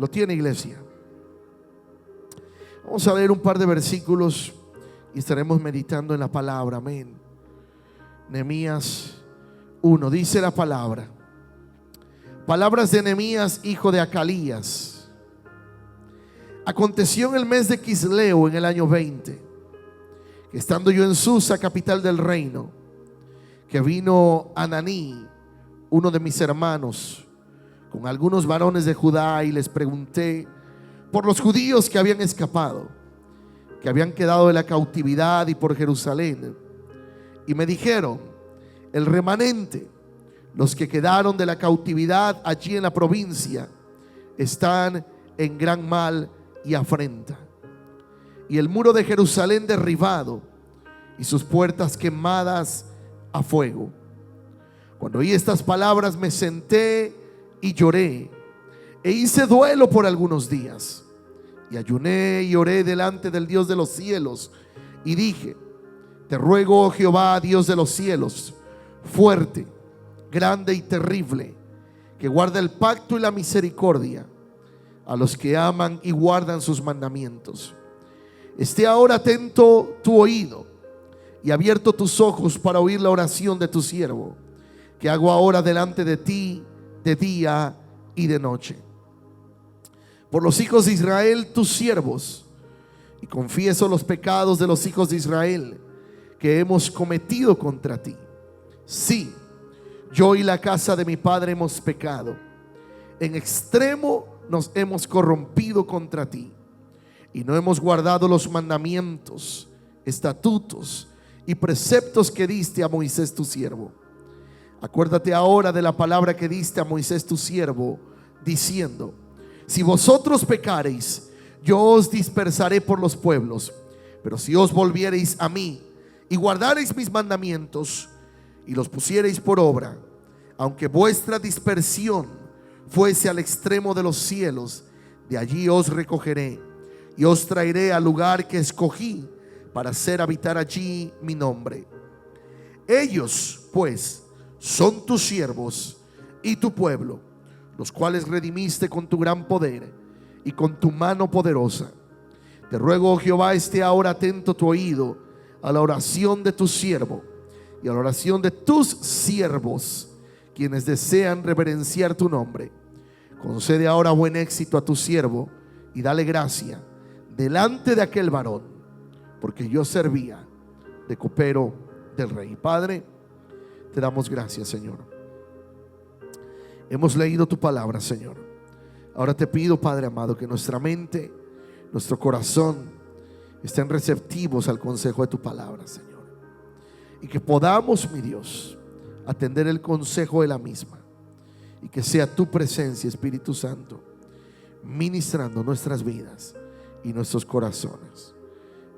¿Lo tiene, iglesia? Vamos a leer un par de versículos y estaremos meditando en la palabra. Amén. Nehemías 1, dice la palabra. Palabras de Nehemías, hijo de Acalías. Aconteció en el mes de Quisleo, en el año 20, que estando yo en Susa, capital del reino, que vino Ananí, uno de mis hermanos, con algunos varones de Judá, y les pregunté por los judíos que habían escapado, que habían quedado de la cautividad, y por Jerusalén. Y me dijeron: el remanente, los que quedaron de la cautividad allí en la provincia, están en gran mal y afrenta, y el muro de Jerusalén derribado, y sus puertas quemadas a fuego. Cuando oí estas palabras, me senté y lloré, e hice duelo por algunos días, y ayuné y oré delante del Dios de los cielos, y dije: te ruego, oh Jehová, Dios de los cielos, fuerte, grande y terrible, que guarda el pacto y la misericordia a los que aman y guardan sus mandamientos. Esté ahora atento tu oído y abierto tus ojos para oír la oración de tu siervo, que hago ahora delante de ti de día y de noche, por los hijos de Israel tus siervos, y confieso los pecados de los hijos de Israel que hemos cometido contra ti. Sí, yo y la casa de mi padre hemos pecado, en extremo nos hemos corrompido contra ti, y no hemos guardado los mandamientos, estatutos y preceptos que diste a Moisés tu siervo. Acuérdate ahora de la palabra que diste a Moisés tu siervo, diciendo: si vosotros pecareis, yo os dispersaré por los pueblos, pero si os volviereis a mí y guardareis mis mandamientos y los pusiereis por obra, aunque vuestra dispersión fuese al extremo de los cielos, de allí os recogeré y os traeré al lugar que escogí para hacer habitar allí mi nombre. Ellos pues son tus siervos y tu pueblo, los cuales redimiste con tu gran poder y con tu mano poderosa. Te ruego, oh Jehová, esté ahora atento tu oído a la oración de tu siervo y a la oración de tus siervos, quienes desean reverenciar tu nombre. Concede ahora buen éxito a tu siervo y dale gracia delante de aquel varón, porque yo servía de copero del rey. Padre, te damos gracias, Señor. Hemos leído tu palabra, Señor. Ahora te pido, Padre amado, que nuestra mente, nuestro corazón estén receptivos al consejo de tu palabra, Señor, y que podamos, mi Dios, atender el consejo de la misma, y que sea tu presencia, Espíritu Santo, ministrando nuestras vidas y nuestros corazones.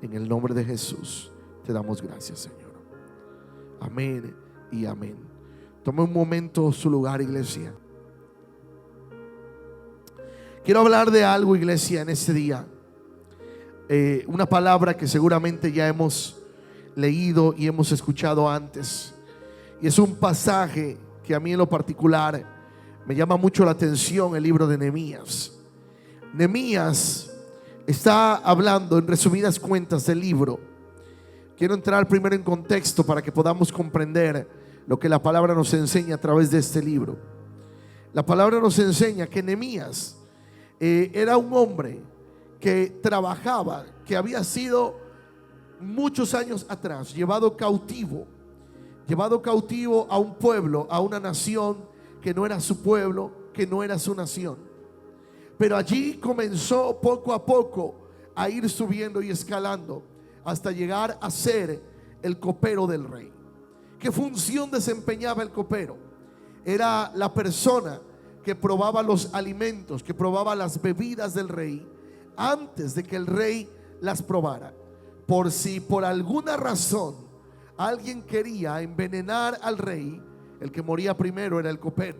En el nombre de Jesús te damos gracias, Señor. Amén y amén. Tome un momento su lugar, iglesia. Quiero hablar de algo, iglesia, en este día. Una palabra que seguramente ya hemos leído y hemos escuchado antes, y es un pasaje que a mí en lo particular me llama mucho la atención. El libro de Nehemías. Nehemías está hablando, en resumidas cuentas, del libro. Quiero entrar primero en contexto para que podamos comprender lo que la palabra nos enseña a través de este libro. La palabra nos enseña que Nehemías era un hombre que trabajaba, que había sido muchos años atrás llevado cautivo a un pueblo, a una nación que no era su pueblo, que no era su nación. Pero allí comenzó poco a poco a ir subiendo y escalando hasta llegar a ser el copero del rey. ¿Qué función desempeñaba el copero? Era la persona que probaba los alimentos, que probaba las bebidas del rey antes de que el rey las probara. Por si por alguna razón alguien quería envenenar al rey, el que moría primero era el copero.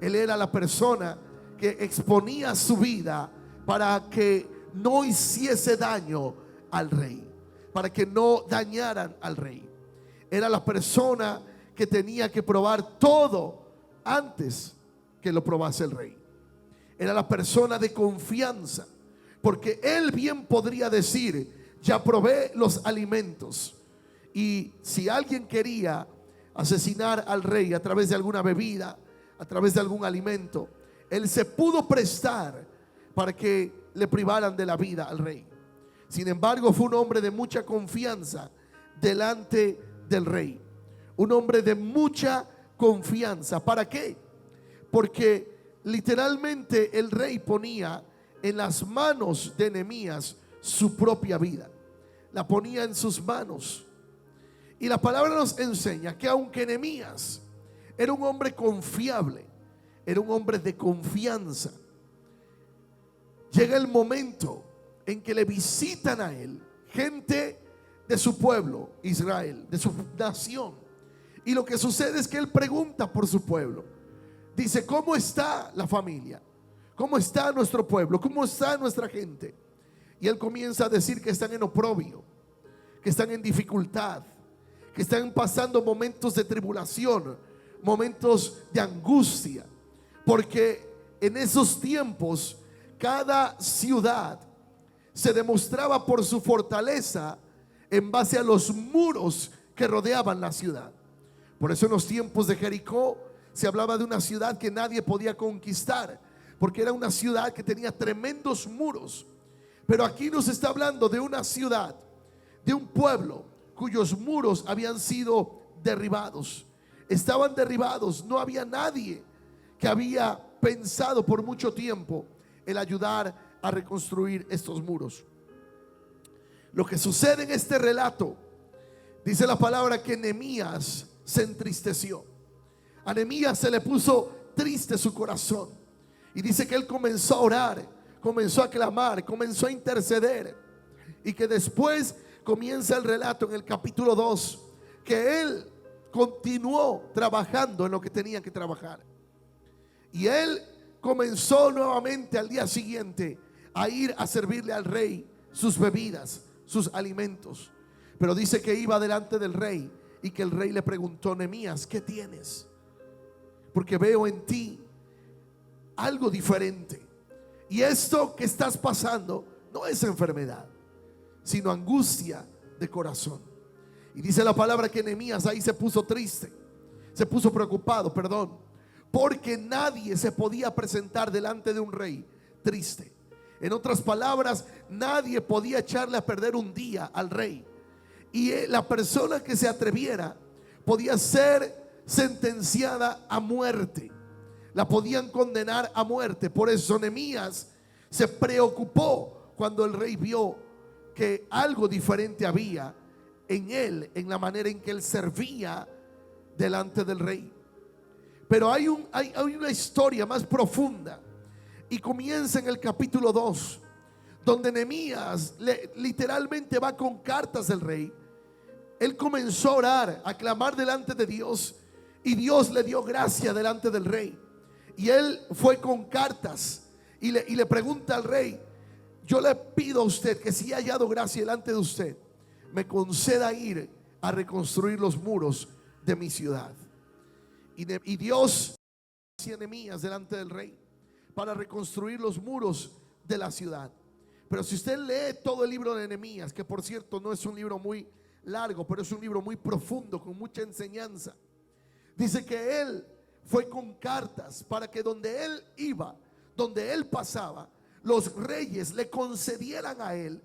Él era la persona que exponía su vida para que no hiciese daño al rey, para que no dañaran al rey. Era la persona que tenía que probar todo antes que lo probase el rey. era la persona de confianza, porque él bien podría decir: ya probé los alimentos. Y si alguien quería asesinar al rey a través de alguna bebida, a través de algún alimento, él se pudo prestar para que le privaran de la vida al rey. Sin embargo, fue un hombre de mucha confianza delante del rey. Un hombre de mucha confianza. ¿Para qué? Porque literalmente el rey ponía en las manos de Nehemías su propia vida. La ponía en sus manos. Y la palabra nos enseña que aunque Nehemías era un hombre confiable, era un hombre de confianza, llega el momento en que le visitan a él gente de su pueblo, Israel, de su nación. Y lo que sucede es que él pregunta por su pueblo. Dice: ¿cómo está la familia? ¿Cómo está nuestro pueblo? ¿Cómo está nuestra gente? Y él comienza a decir que están en oprobio, que están en dificultad, que están pasando momentos de tribulación, momentos de angustia, porque en esos tiempos cada ciudad se demostraba por su fortaleza en base a los muros que rodeaban la ciudad. Por eso en los tiempos de Jericó se hablaba de una ciudad que nadie podía conquistar, porque era una ciudad que tenía tremendos muros. Pero aquí nos está hablando de una ciudad, de un pueblo cuyos muros habían sido derribados. Estaban derribados, no había nadie que había pensado por mucho tiempo el ayudar a reconstruir estos muros. Lo que sucede en este relato, dice la palabra que Nehemías se entristeció. A Nehemías se le puso triste su corazón, y dice que él comenzó a orar, comenzó a clamar, comenzó a interceder, y que después comienza el relato en el capítulo 2 que él continuó trabajando en lo que tenía que trabajar. Y él comenzó nuevamente al día siguiente a ir a servirle al rey sus bebidas, sus alimentos. Pero dice que iba delante del rey y que el rey le preguntó: Nehemías, ¿qué tienes? Porque veo en ti algo diferente. Y esto que estás pasando no es enfermedad, sino angustia de corazón. Y dice la palabra que Nehemías ahí se puso triste, se puso preocupado, porque nadie se podía presentar delante de un rey triste. En otras palabras, nadie podía echarle a perder un día al rey. Y la persona que se atreviera podía ser sentenciada a muerte. La podían condenar a muerte. Por eso Nehemías se preocupó cuando el rey vio que algo diferente había en él, en la manera en que él servía delante del rey. Pero hay una historia más profunda, y comienza en el capítulo 2, donde Nehemías literalmente va con cartas del rey. Él comenzó a orar, a clamar delante de Dios, y Dios le dio gracia delante del rey. Y él fue con cartas y le pregunta al rey: yo le pido a usted que si ha hallado gracia delante de usted, me conceda ir a reconstruir los muros de mi ciudad. Y Dios hacía Nehemías delante del rey para reconstruir los muros de la ciudad. Pero si usted lee todo el libro de Nehemías, que por cierto no es un libro muy largo, pero es un libro muy profundo, con mucha enseñanza, dice que él fue con cartas para que donde él iba, donde él pasaba, los reyes le concedieran a él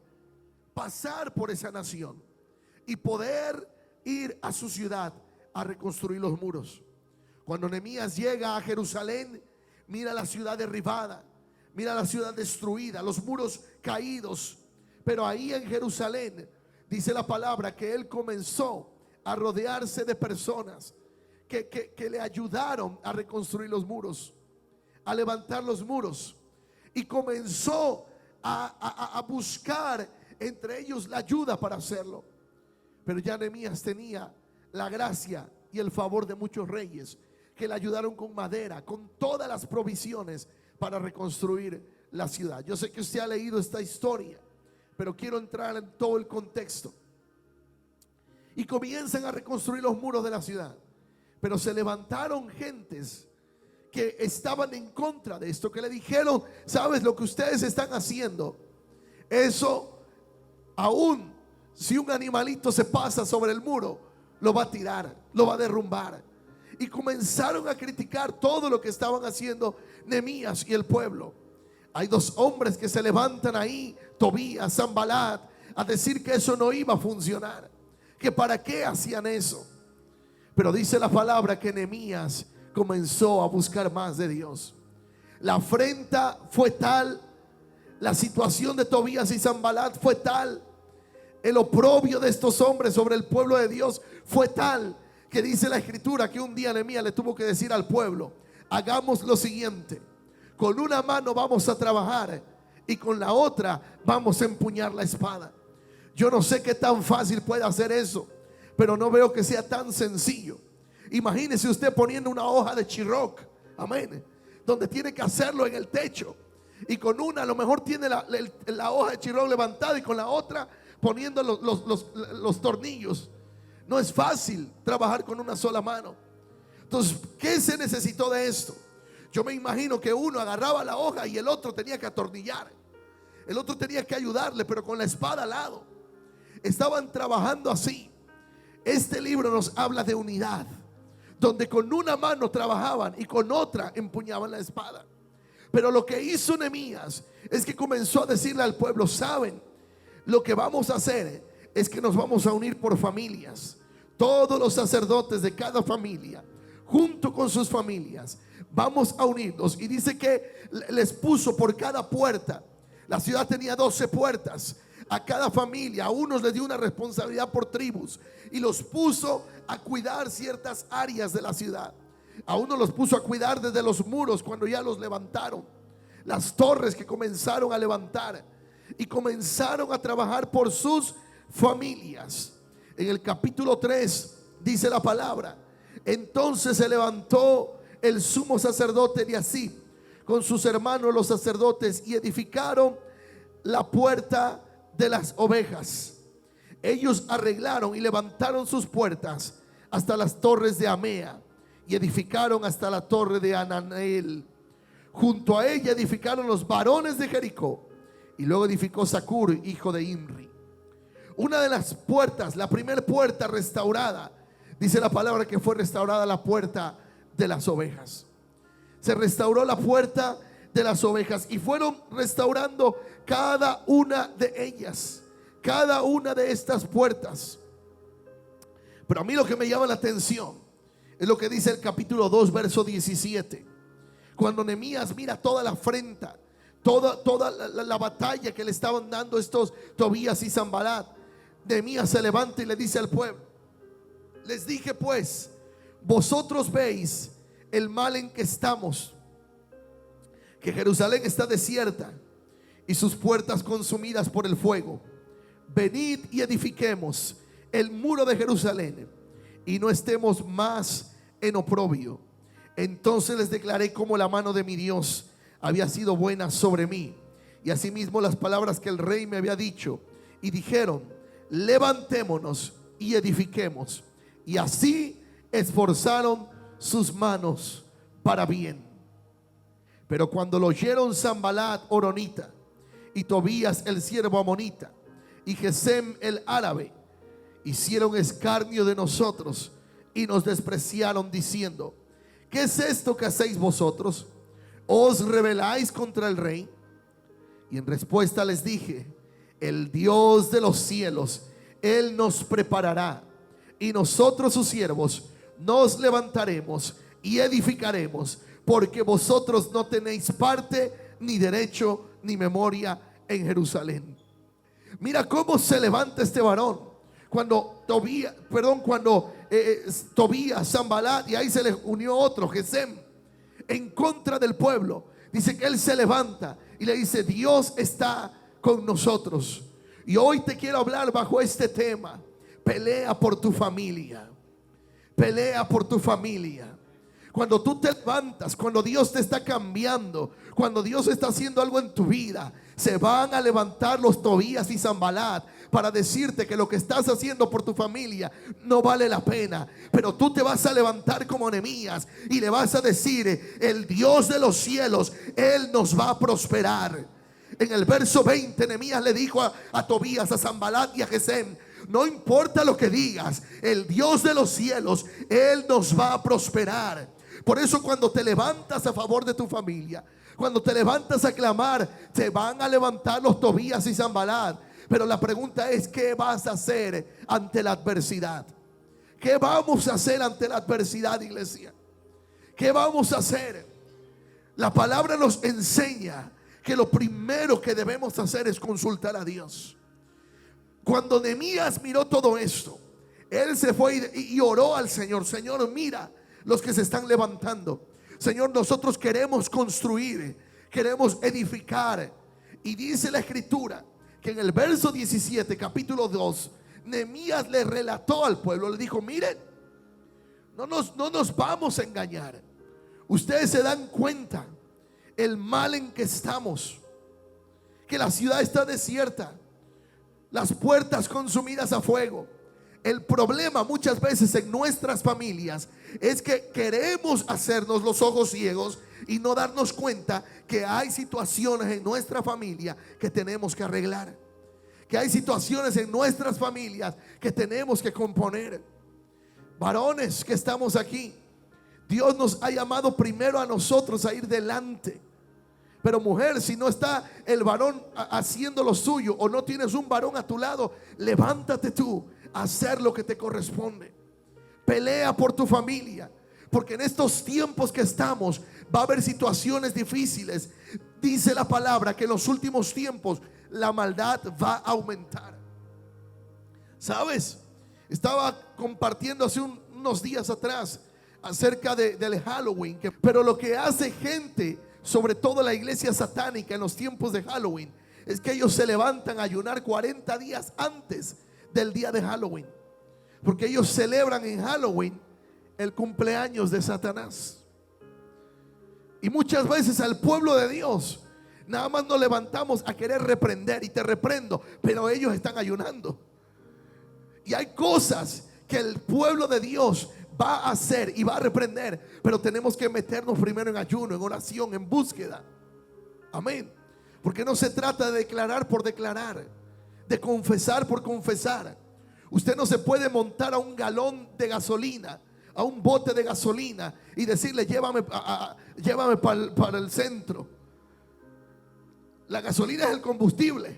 pasar por esa nación y poder ir a su ciudad a reconstruir los muros. Cuando Nehemías llega a Jerusalén, mira la ciudad derribada, mira la ciudad destruida, los muros caídos. Pero ahí en Jerusalén dice la palabra que él comenzó a rodearse de personas que le ayudaron a reconstruir los muros, a levantar los muros. Y comenzó a buscar entre ellos la ayuda para hacerlo. Pero ya Nehemías tenía la gracia y el favor de muchos reyes que le ayudaron con madera, con todas las provisiones para reconstruir la ciudad. Yo sé que usted ha leído esta historia, pero quiero entrar en todo el contexto. Y comienzan a reconstruir los muros de la ciudad. Pero se levantaron gentes que estaban en contra de esto, que le dijeron: sabes, lo que ustedes están haciendo, eso, aún si un animalito se pasa sobre el muro, lo va a tirar, lo va a derrumbar. Y comenzaron a criticar todo lo que estaban haciendo Nehemías y el pueblo. Hay dos hombres que se levantan ahí, Tobías, Sanbalat, a decir que eso no iba a funcionar, que para qué hacían eso. Pero dice la palabra que Nehemías comenzó a buscar más de Dios. La afrenta fue tal, la situación de Tobías y Sanbalat fue tal, el oprobio de estos hombres sobre el pueblo de Dios fue tal, que dice la escritura que un día Nehemías le tuvo que decir al pueblo: hagamos lo siguiente, con una mano vamos a trabajar y con la otra vamos a empuñar la espada. Yo no sé qué tan fácil puede hacer eso, pero no veo que sea tan sencillo. Imagínese usted poniendo una hoja de chirroc, amén, donde tiene que hacerlo en el techo, y con una a lo mejor tiene la hoja de chirroc levantada y con la otra poniendo los tornillos. No es fácil trabajar con una sola mano. Entonces, ¿qué se necesitó de esto? Yo me imagino que uno agarraba la hoja y el otro tenía que atornillar, el otro tenía que ayudarle, pero con la espada al lado. Estaban trabajando así. Este libro nos habla de unidad, donde con una mano trabajaban y con otra empuñaban la espada. Pero lo que hizo Nehemías es que comenzó a decirle al pueblo: saben, lo que vamos a hacer es que nos vamos a unir por familias. Todos los sacerdotes de cada familia, junto con sus familias, vamos a unirnos. Y dice que les puso por cada puerta. La ciudad tenía 12 puertas. A cada familia, a unos les dio una responsabilidad por tribus y los puso a cuidar ciertas áreas de la ciudad. A unos los puso a cuidar desde los muros cuando ya los levantaron, las torres que comenzaron a levantar, y comenzaron a trabajar por sus familias. En el capítulo 3 dice la palabra: entonces se levantó el sumo sacerdote Eliasib con sus hermanos los sacerdotes y edificaron la puerta de las ovejas. Ellos arreglaron y levantaron sus puertas hasta las torres de Amea y edificaron hasta la torre de Ananel. Junto a ella edificaron los varones de Jericó, y luego edificó Zacur, hijo de Imri. Una de las puertas, la primera puerta restaurada, dice la palabra que fue restaurada la puerta de las ovejas. Se restauró la puerta de las ovejas y fueron restaurando cada una de ellas, cada una de estas puertas. Pero a mí lo que me llama la atención es lo que dice el capítulo 2, verso 17. Cuando Nehemías mira toda la afrenta, toda la batalla que le estaban dando estos Tobías y Sanbalat, Nehemías se levanta y le dice al pueblo: les dije pues, vosotros veis el mal en que estamos, que Jerusalén está desierta y sus puertas consumidas por el fuego. Venid y edifiquemos el muro de Jerusalén y no estemos más en oprobio. Entonces les declaré cómo la mano de mi Dios había sido buena sobre mí, y asimismo las palabras que el rey me había dicho, y dijeron: levantémonos y edifiquemos. Y así esforzaron sus manos para bien. Pero cuando lo oyeron Sanbalat horonita y Tobías el siervo amonita y Gesem el árabe, hicieron escarnio de nosotros y nos despreciaron, diciendo: ¿qué es esto que hacéis vosotros? ¿Os rebeláis contra el rey? Y en respuesta les dije: el Dios de los cielos, Él nos preparará, y nosotros sus siervos nos levantaremos y edificaremos, porque vosotros no tenéis parte, ni derecho, ni memoria en Jerusalén. Mira cómo se levanta este varón cuando Tobías, Sanbalat, y ahí se le unió otro, Gesem, en contra del pueblo. Dice que él se levanta y le dice: Dios está con nosotros. Y hoy te quiero hablar bajo este tema: pelea por tu familia. Pelea por tu familia. Cuando tú te levantas, cuando Dios te está cambiando, cuando Dios está haciendo algo en tu vida, se van a levantar los Tobías y Sanbalat para decirte que lo que estás haciendo por tu familia no vale la pena. Pero tú te vas a levantar como Nehemías y le vas a decir: el Dios de los cielos, Él nos va a prosperar. En el verso 20, Nehemías le dijo a Tobías, a Sanbalat y a Gesem: no importa lo que digas, el Dios de los cielos, Él nos va a prosperar. Por eso cuando te levantas a favor de tu familia, cuando te levantas a clamar, te van a levantar los Tobías y Sanbalat. Pero la pregunta es: ¿qué vas a hacer ante la adversidad? ¿Qué vamos a hacer ante la adversidad, iglesia? ¿Qué vamos a hacer? La palabra nos enseña que lo primero que debemos hacer es consultar a Dios. Cuando Nehemías miró todo esto, él se fue y oró al Señor: Señor, mira los que se están levantando. Señor, nosotros queremos construir, queremos edificar. Y dice la escritura que en el verso 17, capítulo 2, Nehemías le relató al pueblo, le dijo: miren, no nos vamos a engañar. Ustedes se dan cuenta el mal en que estamos, que la ciudad está desierta, las puertas consumidas a fuego. El problema muchas veces en nuestras familias es que queremos hacernos los ojos ciegos y no darnos cuenta que hay situaciones en nuestra familia que tenemos que arreglar, que hay situaciones en nuestras familias que tenemos que componer. Varones que estamos aquí, Dios nos ha llamado primero a nosotros a ir delante. Pero mujer, si no está el varón haciendo lo suyo, o no tienes un varón a tu lado, levántate tú a hacer lo que te corresponde. Pelea por tu familia, porque en estos tiempos que estamos va a haber situaciones difíciles. Dice la palabra que en los últimos tiempos la maldad va a aumentar. ¿Sabes? Estaba compartiendo hace unos días atrás acerca del Halloween, pero lo que hace gente, sobre todo la iglesia satánica, en los tiempos de Halloween, es que ellos se levantan a ayunar 40 días antes del día de Halloween, porque ellos celebran en Halloween el cumpleaños de Satanás. Y muchas veces al pueblo de Dios nada más nos levantamos a querer reprender, y te reprendo, pero ellos están ayunando. Y hay cosas que el pueblo de Dios va a hacer y va a reprender, pero tenemos que meternos primero en ayuno, en oración, en búsqueda. Amén. Porque no se trata de declarar por declarar, de confesar por confesar. Usted no se puede montar a un galón de gasolina, a un bote de gasolina, y decirle: llévame para el centro. La gasolina es el combustible,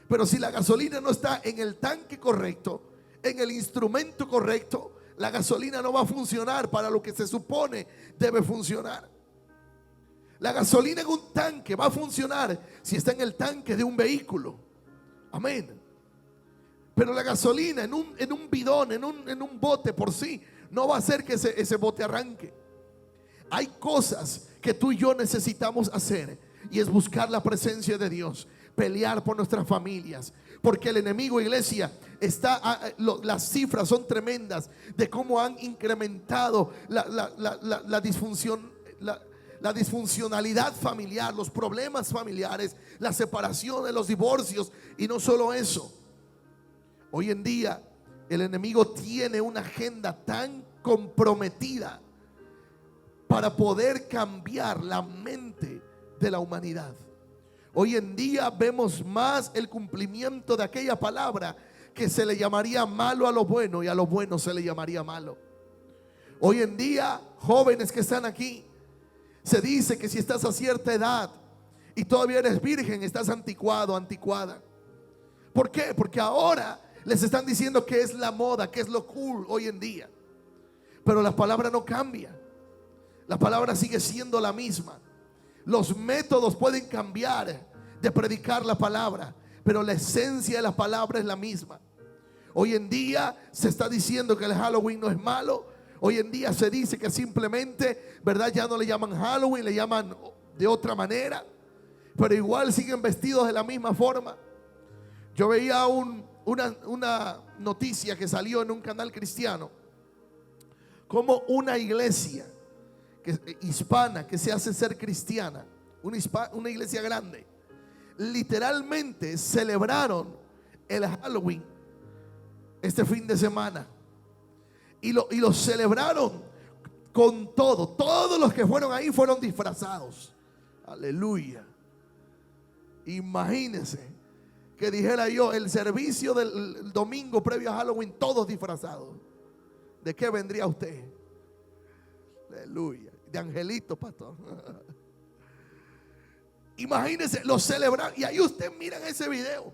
pero si la gasolina no está en el tanque correcto, en el instrumento correcto, la gasolina no va a funcionar para lo que se supone debe funcionar. La gasolina en un tanque va a funcionar si está en el tanque de un vehículo. Amén. Pero la gasolina en un bidón, en un bote por sí, no va a hacer que ese bote arranque. Hay cosas que tú y yo necesitamos hacer, y es buscar la presencia de Dios, pelear por nuestras familias, porque el enemigo, iglesia, las cifras son tremendas de cómo han incrementado la disfuncionalidad familiar, los problemas familiares, las separaciones, los divorcios. Y no solo eso, hoy en día el enemigo tiene una agenda tan comprometida para poder cambiar la mente de la humanidad. Hoy en día vemos más el cumplimiento de aquella palabra que se le llamaría malo a lo bueno, y a lo bueno se le llamaría malo. Hoy en día, jóvenes que están aquí, se dice que si estás a cierta edad y todavía eres virgen, estás anticuado, anticuada. ¿Por qué? Porque ahora les están diciendo que es la moda, que es lo cool hoy en día. Pero la palabra no cambia. La palabra sigue siendo la misma. Los métodos pueden cambiar de predicar la palabra, pero la esencia de la palabra es la misma. Hoy en día se está diciendo que el Halloween no es malo. Hoy en día se dice que simplemente, ¿verdad?, ya no le llaman Halloween, le llaman de otra manera, pero igual siguen vestidos de la misma forma. Yo veía una noticia que salió en un canal cristiano, como una iglesia hispana que se hace ser cristiana, una iglesia grande, literalmente celebraron el Halloween este fin de semana y lo celebraron con todo. Todos los que fueron ahí fueron disfrazados. Aleluya. Imagínense que dijera yo, el servicio del domingo previo a Halloween, todos disfrazados. ¿De qué vendría usted? Aleluya. De angelito, pastor. Imagínense, lo celebran. Y ahí usted mira ese video.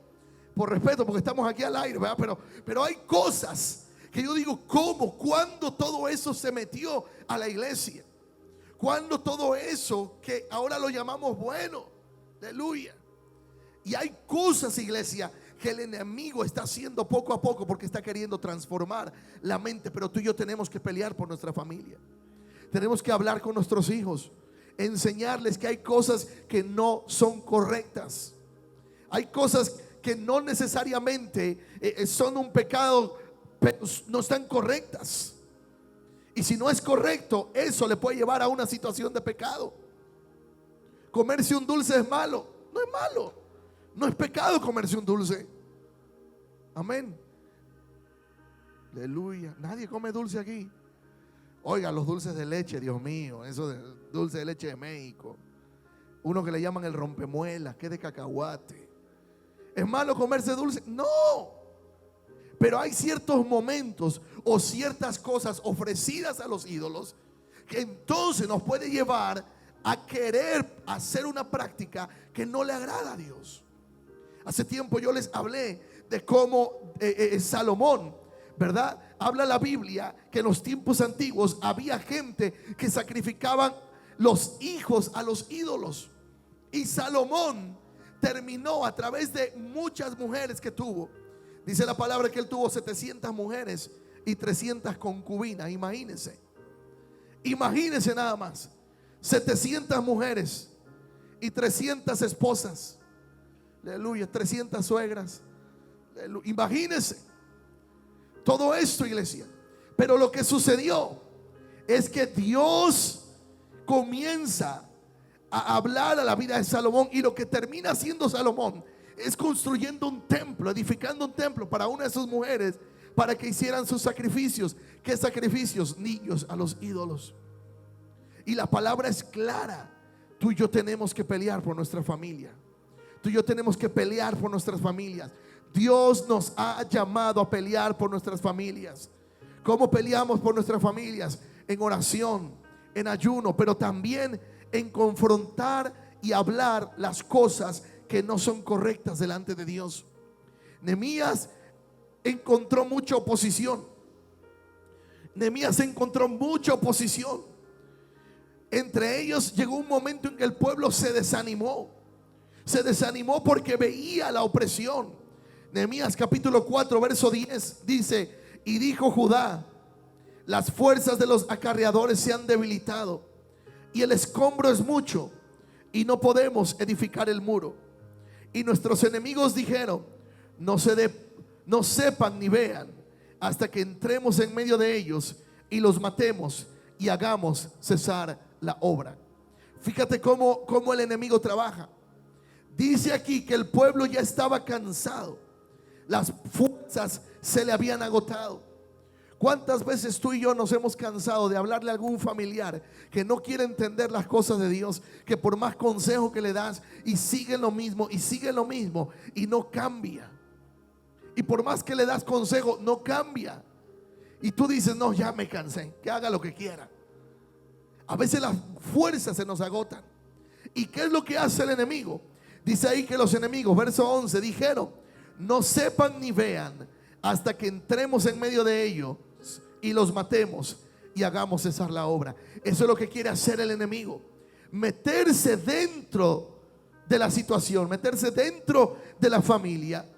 Por respeto, porque estamos aquí al aire, ¿verdad? Pero hay cosas que yo digo, ¿cómo? ¿Cuándo todo eso se metió a la iglesia? ¿Cuándo todo eso que ahora lo llamamos bueno? Aleluya. Y hay cosas, iglesia, que el enemigo está haciendo poco a poco porque está queriendo transformar la mente. Pero tú y yo tenemos que pelear por nuestra familia. Tenemos que hablar con nuestros hijos, enseñarles que hay cosas que no son correctas. Hay cosas que no necesariamente son un pecado, pero no están correctas. Y si no es correcto, eso le puede llevar a una situación de pecado. Comerse un dulce es malo. No es malo. No es pecado comerse un dulce. Amén. Aleluya. Nadie come dulce aquí. Oiga, los dulces de leche, Dios mío, eso de dulce de leche de México. Uno que le llaman el rompemuelas, que es de cacahuate. ¿Es malo comerse dulce? No. Pero hay ciertos momentos o ciertas cosas ofrecidas a los ídolos que entonces nos puede llevar a querer hacer una práctica que no le agrada a Dios. Hace tiempo yo les hablé de cómo Salomón, ¿verdad? Habla la Biblia que en los tiempos antiguos había gente que sacrificaban los hijos a los ídolos. Y Salomón terminó a través de muchas mujeres que tuvo. Dice la palabra que él tuvo 700 mujeres y 300 concubinas. Imagínense. Imagínense nada más. 700 mujeres y 300 esposas. Aleluya. 300 suegras. Aleluya. Imagínense todo esto, iglesia. Pero lo que sucedió es que Dios comienza a hablar a la vida de Salomón. Y lo que termina haciendo Salomón es construyendo un templo, edificando un templo para una de sus mujeres, para que hicieran sus sacrificios. ¿Qué sacrificios? Niños a los ídolos. Y la palabra es clara. Tú y yo tenemos que pelear por nuestra familia. Tú y yo tenemos que pelear por nuestras familias. Dios nos ha llamado a pelear por nuestras familias. ¿Cómo peleamos por nuestras familias? En oración, en ayuno, pero también en confrontar y hablar las cosas que no son correctas delante de Dios. Nehemías encontró mucha oposición. Nehemías encontró mucha oposición. Entre ellos llegó un momento en que el pueblo se desanimó. Se desanimó porque veía la opresión. Nehemías capítulo 4 verso 10 dice: y dijo Judá: las fuerzas de los acarreadores se han debilitado y el escombro es mucho y no podemos edificar el muro. Y nuestros enemigos dijeron: no sepan ni vean hasta que entremos en medio de ellos y los matemos y hagamos cesar la obra. Fíjate cómo el enemigo trabaja. Dice aquí que el pueblo ya estaba cansado. Las fuerzas se le habían agotado. ¿Cuántas veces tú y yo nos hemos cansado de hablarle a algún familiar que no quiere entender las cosas de Dios, que por más consejo que le das y sigue lo mismo y sigue lo mismo y no cambia? Y por más que le das consejo, no cambia. Y tú dices: no, ya me cansé, que haga lo que quiera. A veces las fuerzas se nos agotan. ¿Y qué es lo que hace el enemigo? Dice ahí que los enemigos, verso 11, dijeron: no sepan ni vean hasta que entremos en medio de ellos y los matemos y hagamos cesar la obra. Eso es lo que quiere hacer el enemigo. Meterse dentro de la situación, meterse dentro de la familia.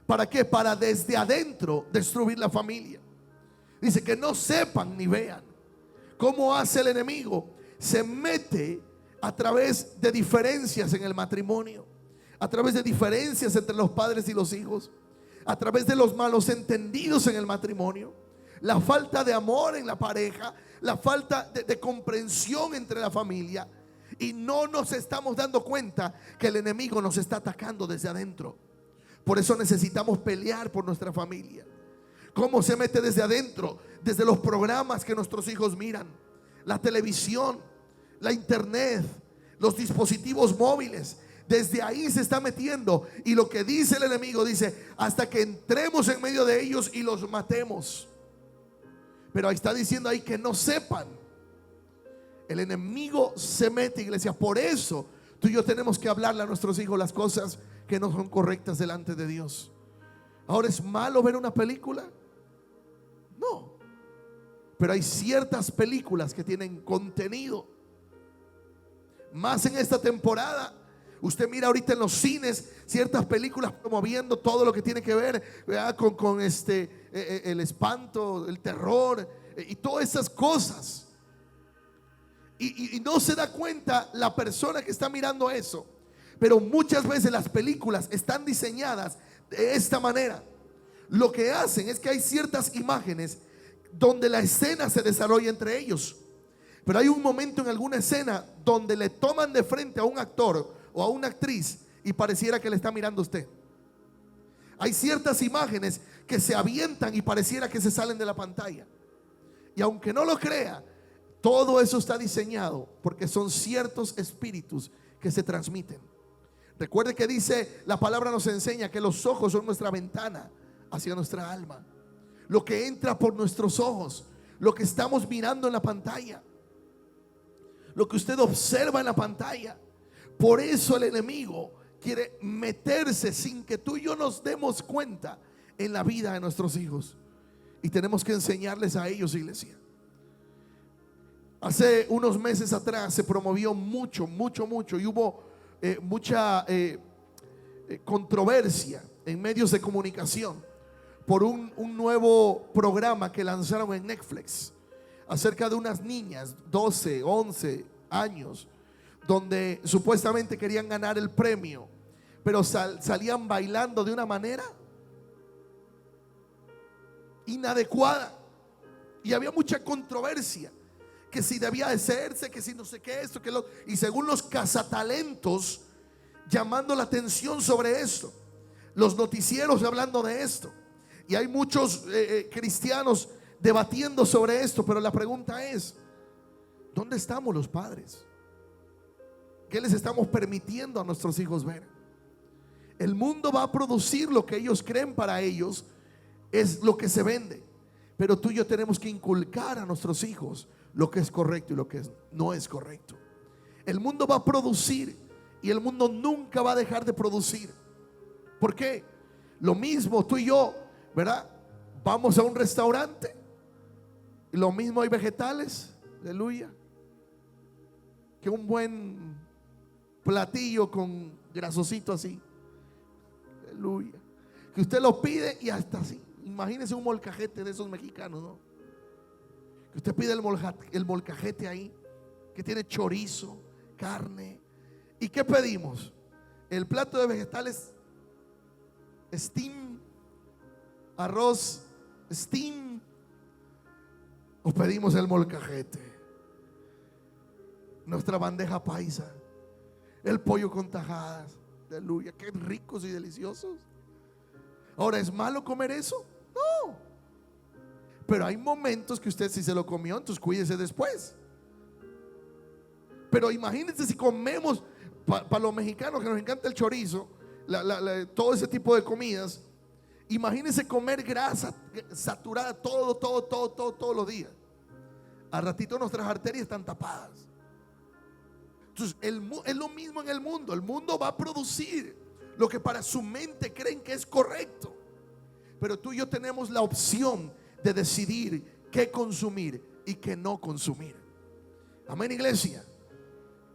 ¿Para qué? Para desde adentro destruir la familia. Dice que no sepan ni vean. ¿Cómo hace el enemigo? Se mete a través de diferencias en el matrimonio, a través de diferencias entre los padres y los hijos, a través de los malos entendidos en el matrimonio, la falta de amor en la pareja, la falta de comprensión entre la familia, y no nos estamos dando cuenta que el enemigo nos está atacando desde adentro. Por eso necesitamos pelear por nuestra familia. ¿Cómo se mete desde adentro? Desde los programas que nuestros hijos miran, la televisión, la internet, los dispositivos móviles. Desde ahí se está metiendo. Y lo que dice el enemigo, dice: hasta que entremos en medio de ellos y los matemos. Pero ahí está diciendo ahí que no sepan. El enemigo se mete, iglesia. Por eso tú y yo tenemos que hablarle a nuestros hijos las cosas que no son correctas delante de Dios. Ahora, ¿es malo ver una película? No. Pero hay ciertas películas que tienen contenido. Más en esta temporada. Usted mira ahorita en los cines ciertas películas promoviendo todo lo que tiene que ver, ¿verdad?, con el espanto, el terror y todas esas cosas. Y no se da cuenta la persona que está mirando eso. Pero muchas veces las películas están diseñadas de esta manera. Lo que hacen es que hay ciertas imágenes donde la escena se desarrolla entre ellos. Pero hay un momento en alguna escena donde le toman de frente a un actor o a una actriz y pareciera que le está mirando a usted. Hay ciertas imágenes que se avientan y pareciera que se salen de la pantalla. Y aunque no lo crea, todo eso está diseñado porque son ciertos espíritus que se transmiten. Recuerde que dice, la palabra nos enseña que los ojos son nuestra ventana hacia nuestra alma. Lo que entra por nuestros ojos, lo que estamos mirando en la pantalla, lo que usted observa en la pantalla. Por eso el enemigo quiere meterse sin que tú y yo nos demos cuenta en la vida de nuestros hijos. Y tenemos que enseñarles a ellos, iglesia. Hace unos meses atrás se promovió mucho y hubo mucha controversia en medios de comunicación por un nuevo programa que lanzaron en Netflix acerca de unas niñas 12, 11 años, donde supuestamente querían ganar el premio, pero salían bailando de una manera inadecuada. Y había mucha controversia, que si debía de hacerse, que si no sé qué, esto, que lo. Y según los cazatalentos, llamando la atención sobre esto, los noticieros hablando de esto, y hay muchos cristianos debatiendo sobre esto. Pero la pregunta es: ¿dónde estamos los padres? ¿Qué les estamos permitiendo a nuestros hijos ver? El mundo va a producir lo que ellos creen para ellos es lo que se vende. Pero tú y yo tenemos que inculcar a nuestros hijos lo que es correcto y lo que no es correcto. El mundo va a producir y el mundo nunca va a dejar de producir. ¿Por qué? Lo mismo tú y yo, ¿verdad? Vamos a un restaurante y lo mismo hay vegetales, aleluya, que un buen platillo con grasosito así, aleluya, que usted lo pide y hasta así. Imagínese un molcajete de esos mexicanos, ¿no? Que usted pide el molcajete ahí, que tiene chorizo, carne. ¿Y qué pedimos? El plato de vegetales steam, arroz steam, o pedimos el molcajete, nuestra bandeja paisa, el pollo con tajadas, aleluya, qué ricos y deliciosos. Ahora, ¿es malo comer eso? No. Pero hay momentos que usted, si se lo comió, entonces cuídese después. Pero imagínense si comemos, para los mexicanos que nos encanta el chorizo, todo ese tipo de comidas, imagínense comer grasa saturada todos los días. Al ratito nuestras arterias están tapadas. Entonces es lo mismo en el mundo. El mundo va a producir lo que para su mente creen que es correcto. Pero tú y yo tenemos la opción de decidir qué consumir y qué no consumir. Amén, iglesia.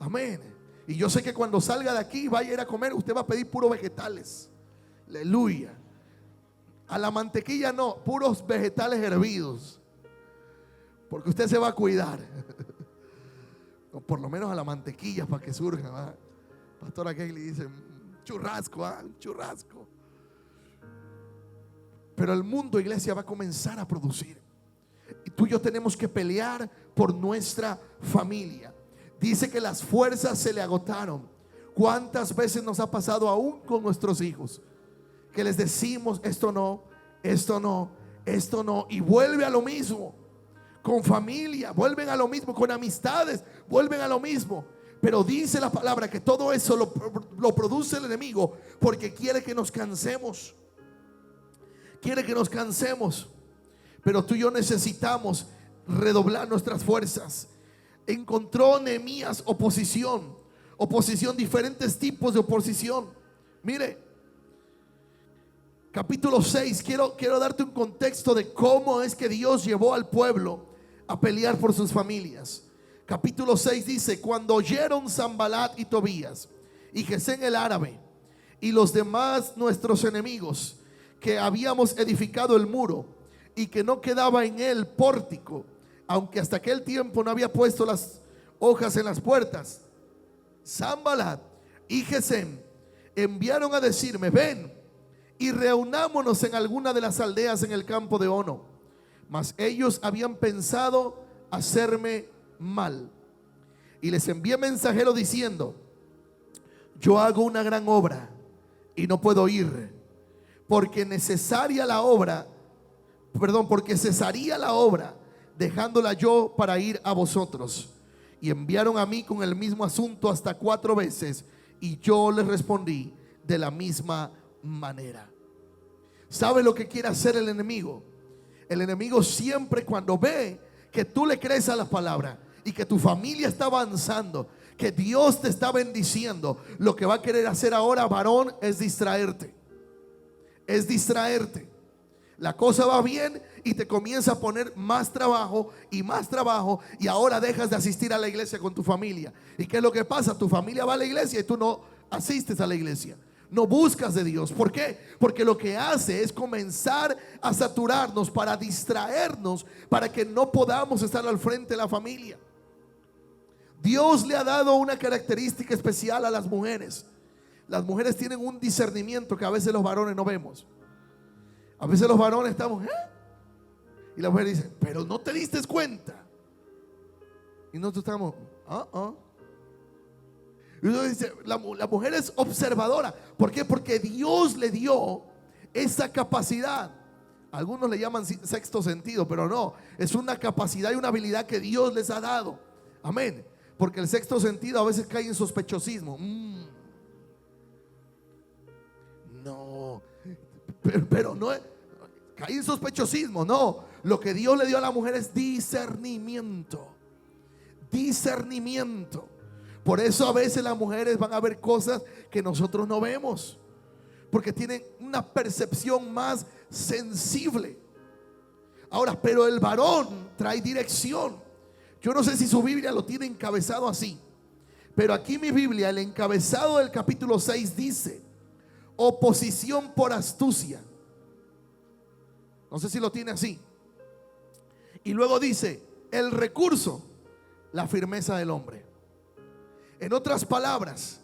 Amén. Y yo sé que cuando salga de aquí, vaya a ir a comer, usted va a pedir puros vegetales. Aleluya. A la mantequilla no, puros vegetales hervidos, porque usted se va a cuidar. O por lo menos a la mantequilla, para que surja, ¿verdad? Pastora Keili dice churrasco, churrasco. Pero el mundo, iglesia, va a comenzar a producir. tú y yo tenemos que pelear por nuestra familia. Dice que las fuerzas se le agotaron. ¿Cuántas veces nos ha pasado aún con nuestros hijos? Que les decimos esto no, esto no, esto no, y vuelve a lo mismo. Con familia vuelven a lo mismo, con amistades vuelven a lo mismo. Pero dice la palabra que todo eso lo produce el enemigo, porque quiere que nos cansemos. Quiere que nos cansemos. Pero tú y yo necesitamos redoblar nuestras fuerzas. Encontró Nehemías oposición, diferentes tipos de oposición. Mire, capítulo 6, quiero darte un contexto de cómo es que Dios llevó al pueblo a pelear por sus familias. Capítulo 6 dice: cuando oyeron Sanbalat y Tobías y Gesén el árabe y los demás nuestros enemigos que habíamos edificado el muro y que no quedaba en él pórtico, aunque hasta aquel tiempo no había puesto las hojas en las puertas, Sanbalat y Gesén enviaron a decirme: ven y reunámonos en alguna de las aldeas en el campo de Ono. Mas ellos habían pensado hacerme mal. Y les envié mensajero diciendo: yo hago una gran obra y no puedo ir, porque cesaría la obra, dejándola yo para ir a vosotros. Y enviaron a mí con el mismo asunto hasta 4 veces, y yo les respondí de la misma manera. ¿Sabe lo que quiere hacer el enemigo? El enemigo siempre, cuando ve que tú le crees a la palabra y que tu familia está avanzando, que Dios te está bendiciendo, lo que va a querer hacer ahora, varón, es distraerte. Es distraerte. La cosa va bien y te comienza a poner más trabajo y más trabajo, y ahora dejas de asistir a la iglesia con tu familia. ¿Y qué es lo que pasa? Tu familia va a la iglesia y tú no asistes a la iglesia. No buscas de Dios. ¿Por qué? Porque lo que hace es comenzar a saturarnos para distraernos, para que no podamos estar al frente de la familia. Dios le ha dado una característica especial a las mujeres. Las mujeres tienen un discernimiento que a veces los varones no vemos. A veces los varones estamos y la mujer dice: pero no te diste cuenta. Y nosotros estamos Y uno dice: la mujer es observadora. ¿Por qué? Porque Dios le dio esa capacidad. Algunos le llaman sexto sentido, pero no, es una capacidad y una habilidad que Dios les ha dado. Amén. Porque el sexto sentido a veces cae en sospechosismo. No, pero no cae en sospechosismo. No, lo que Dios le dio a la mujer es discernimiento. Discernimiento. Por eso a veces las mujeres van a ver cosas que nosotros no vemos, porque tienen una percepción más sensible. Ahora, pero el varón trae dirección. Yo no sé si su Biblia lo tiene encabezado así, pero aquí mi Biblia, el encabezado del capítulo 6 dice: oposición por astucia. No sé si lo tiene así. Y luego dice: el recurso, la firmeza del hombre. En otras palabras,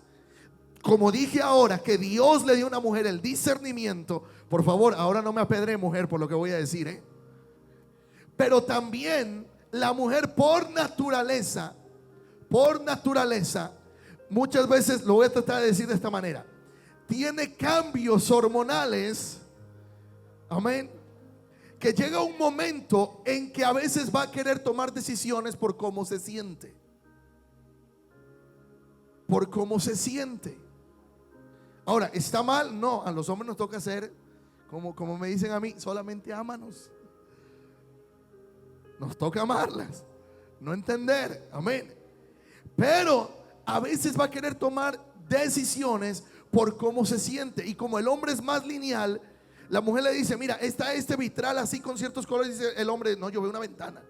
como dije ahora, que Dios le dio a una mujer el discernimiento. Por favor, ahora no me apedree, mujer, por lo que voy a decir, Pero también la mujer por naturaleza, muchas veces, lo voy a tratar de decir de esta manera, tiene cambios hormonales, amén, que llega un momento en que a veces va a querer tomar decisiones por cómo se siente. Por cómo se siente. Ahora, ¿está mal? No, a los hombres nos toca hacer como me dicen a mí: solamente ámanos. Nos toca amarlas, no entender, amén. Pero a veces va a querer tomar decisiones por cómo se siente. Y como el hombre es más lineal, la mujer le dice: mira, está este vitral así con ciertos colores. Dice el hombre: no, yo veo una ventana.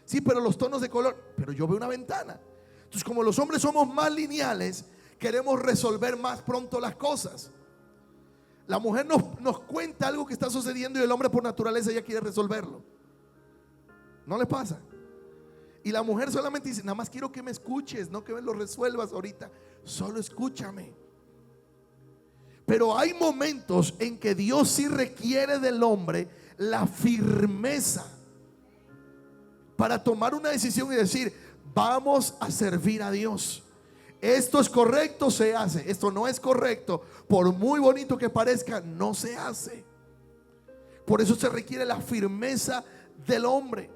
Sí, pero los tonos de color, pero yo veo una ventana. Entonces, como los hombres somos más lineales, queremos resolver más pronto las cosas. La mujer nos cuenta algo que está sucediendo y el hombre por naturaleza ya quiere resolverlo. ¿No les pasa? Y la mujer solamente dice: nada más quiero que me escuches, no que me lo resuelvas ahorita, solo escúchame. Pero hay momentos en que Dios sí requiere del hombre la firmeza. para tomar una decisión y decir: vamos a servir a Dios. Esto es correcto, se hace. Esto no es correcto, por muy bonito que parezca, no se hace. Por eso se requiere la firmeza del hombre.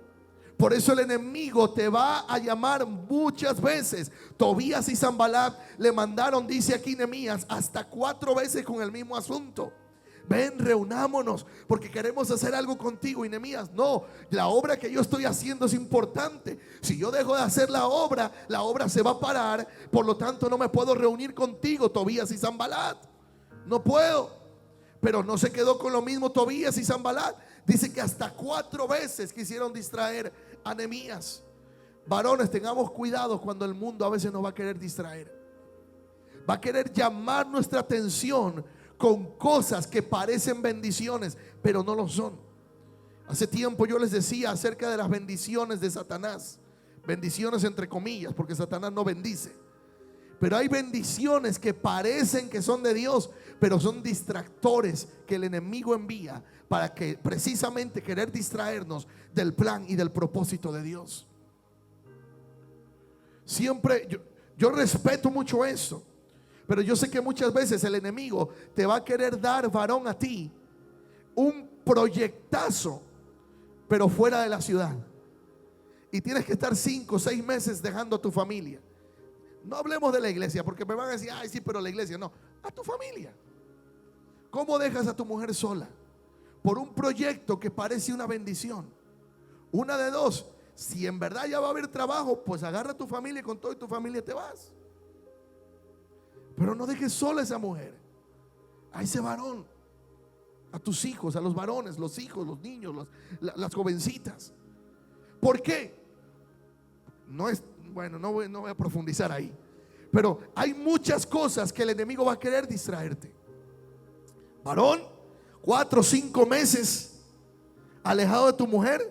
Por eso el enemigo te va a llamar muchas veces. Tobías y Sanbalat le mandaron, dice aquí Nehemías, hasta 4 veces con el mismo asunto. Ven, reunámonos porque queremos hacer algo contigo. Y Nehemías: no, la obra que yo estoy haciendo es importante. Si yo dejo de hacer la obra se va a parar. Por lo tanto no me puedo reunir contigo, Tobías y Sanbalat. No puedo. Pero no se quedó con lo mismo Tobías y Sanbalat. Dice que hasta 4 veces quisieron distraer a Nehemías. Varones, tengamos cuidado cuando el mundo a veces nos va a querer distraer. Va a querer llamar nuestra atención con cosas que parecen bendiciones, pero no lo son. Hace tiempo yo les decía acerca de las bendiciones de Satanás. Bendiciones entre comillas, porque Satanás no bendice. Pero hay bendiciones que parecen que son de Dios, pero son distractores que el enemigo envía para que precisamente querer distraernos del plan y del propósito de Dios. Siempre yo respeto mucho eso. Pero yo sé que muchas veces el enemigo te va a querer dar, varón, a ti un proyectazo, pero fuera de la ciudad. Y tienes que estar 5 o 6 meses dejando a tu familia. No hablemos de la iglesia, porque me van a decir: ay, sí, pero la iglesia. No, a tu familia. ¿Cómo dejas a tu mujer sola por un proyecto que parece una bendición? Una de dos: si en verdad ya va a haber trabajo, pues agarra a tu familia y con todo y tu familia te vas. Pero no dejes sola a esa mujer, a ese varón, a tus hijos, a los varones, los hijos, los niños, las jovencitas. ¿Por qué? No es, bueno, no voy a profundizar ahí. Pero hay muchas cosas que el enemigo va a querer distraerte. Varón, 4 o 5 meses alejado de tu mujer.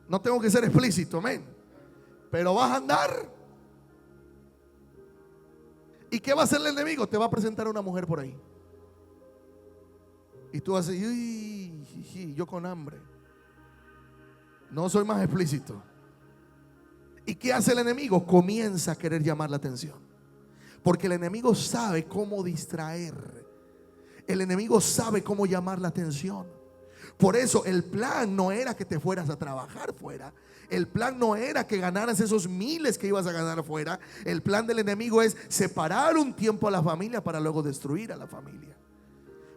No tengo que ser explícito, amén. Pero vas a andar. ¿Y qué va a hacer el enemigo? Te va a presentar a una mujer por ahí. Y tú vas a decir: uy, yo con hambre. No soy más explícito. ¿Y qué hace el enemigo? Comienza a querer llamar la atención. Porque el enemigo sabe cómo distraer. El enemigo sabe cómo llamar la atención. Por eso el plan no era que te fueras a trabajar fuera. El plan no era que ganaras esos miles que ibas a ganar afuera. El plan del enemigo es separar un tiempo a la familia para luego destruir a la familia.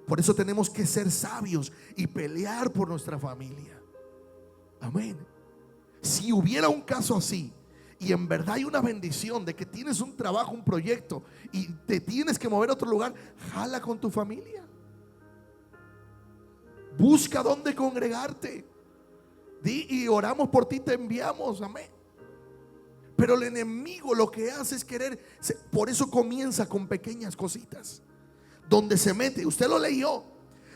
Por eso tenemos que ser sabios y pelear por nuestra familia. Amén. Si hubiera un caso así y en verdad hay una bendición de que tienes un trabajo, un proyecto y te tienes que mover a otro lugar, jala con tu familia. Busca dónde congregarte. Di: y oramos por ti, te enviamos, amén. Pero el enemigo lo que hace es querer. Por eso comienza con pequeñas cositas, donde se mete. Usted lo leyó.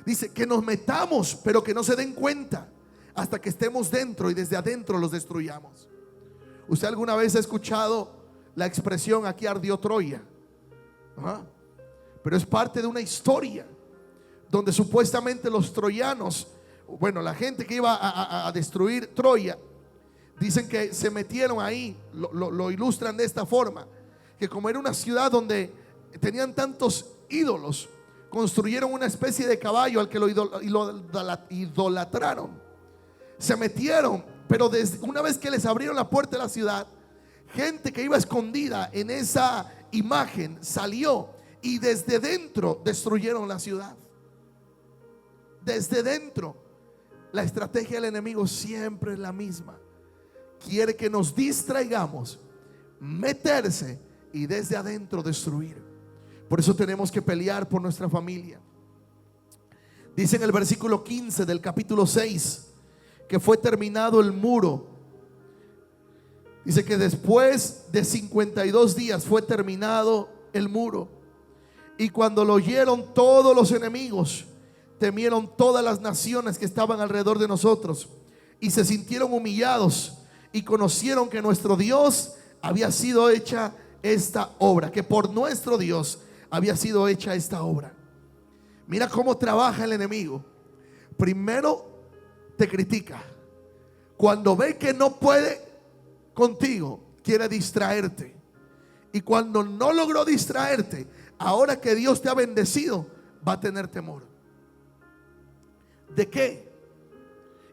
Dice que nos metamos, pero que no se den cuenta hasta que estemos dentro y desde adentro los destruyamos. ¿Usted alguna vez ha escuchado la expresión: aquí ardió Troya? ¿Ah? Pero es parte de una historia donde supuestamente los troyanos, bueno, la gente que iba a destruir Troya, dicen que se metieron ahí. Lo ilustran de esta forma: que como era una ciudad donde tenían tantos ídolos, construyeron una especie de caballo al que lo idolatraron. Se metieron, pero una vez que les abrieron la puerta de la ciudad, gente que iba escondida en esa imagen salió y desde dentro destruyeron la ciudad. Desde dentro. La estrategia del enemigo siempre es la misma. Quiere que nos distraigamos, meterse y desde adentro destruir. Por eso tenemos que pelear por nuestra familia. Dice en el versículo 15 del capítulo 6 que fue terminado el muro. Dice que después de 52 días fue terminado el muro. Y cuando lo oyeron todos los enemigos, temieron todas las naciones que estaban alrededor de nosotros y se sintieron humillados y conocieron que nuestro Dios había sido hecha esta obra, que por nuestro Dios había sido hecha esta obra. Mira cómo trabaja el enemigo. Primero te critica. Cuando ve que no puede contigo, quiere distraerte. Y cuando no logró distraerte, ahora que Dios te ha bendecido, va a tener temor. ¿De qué?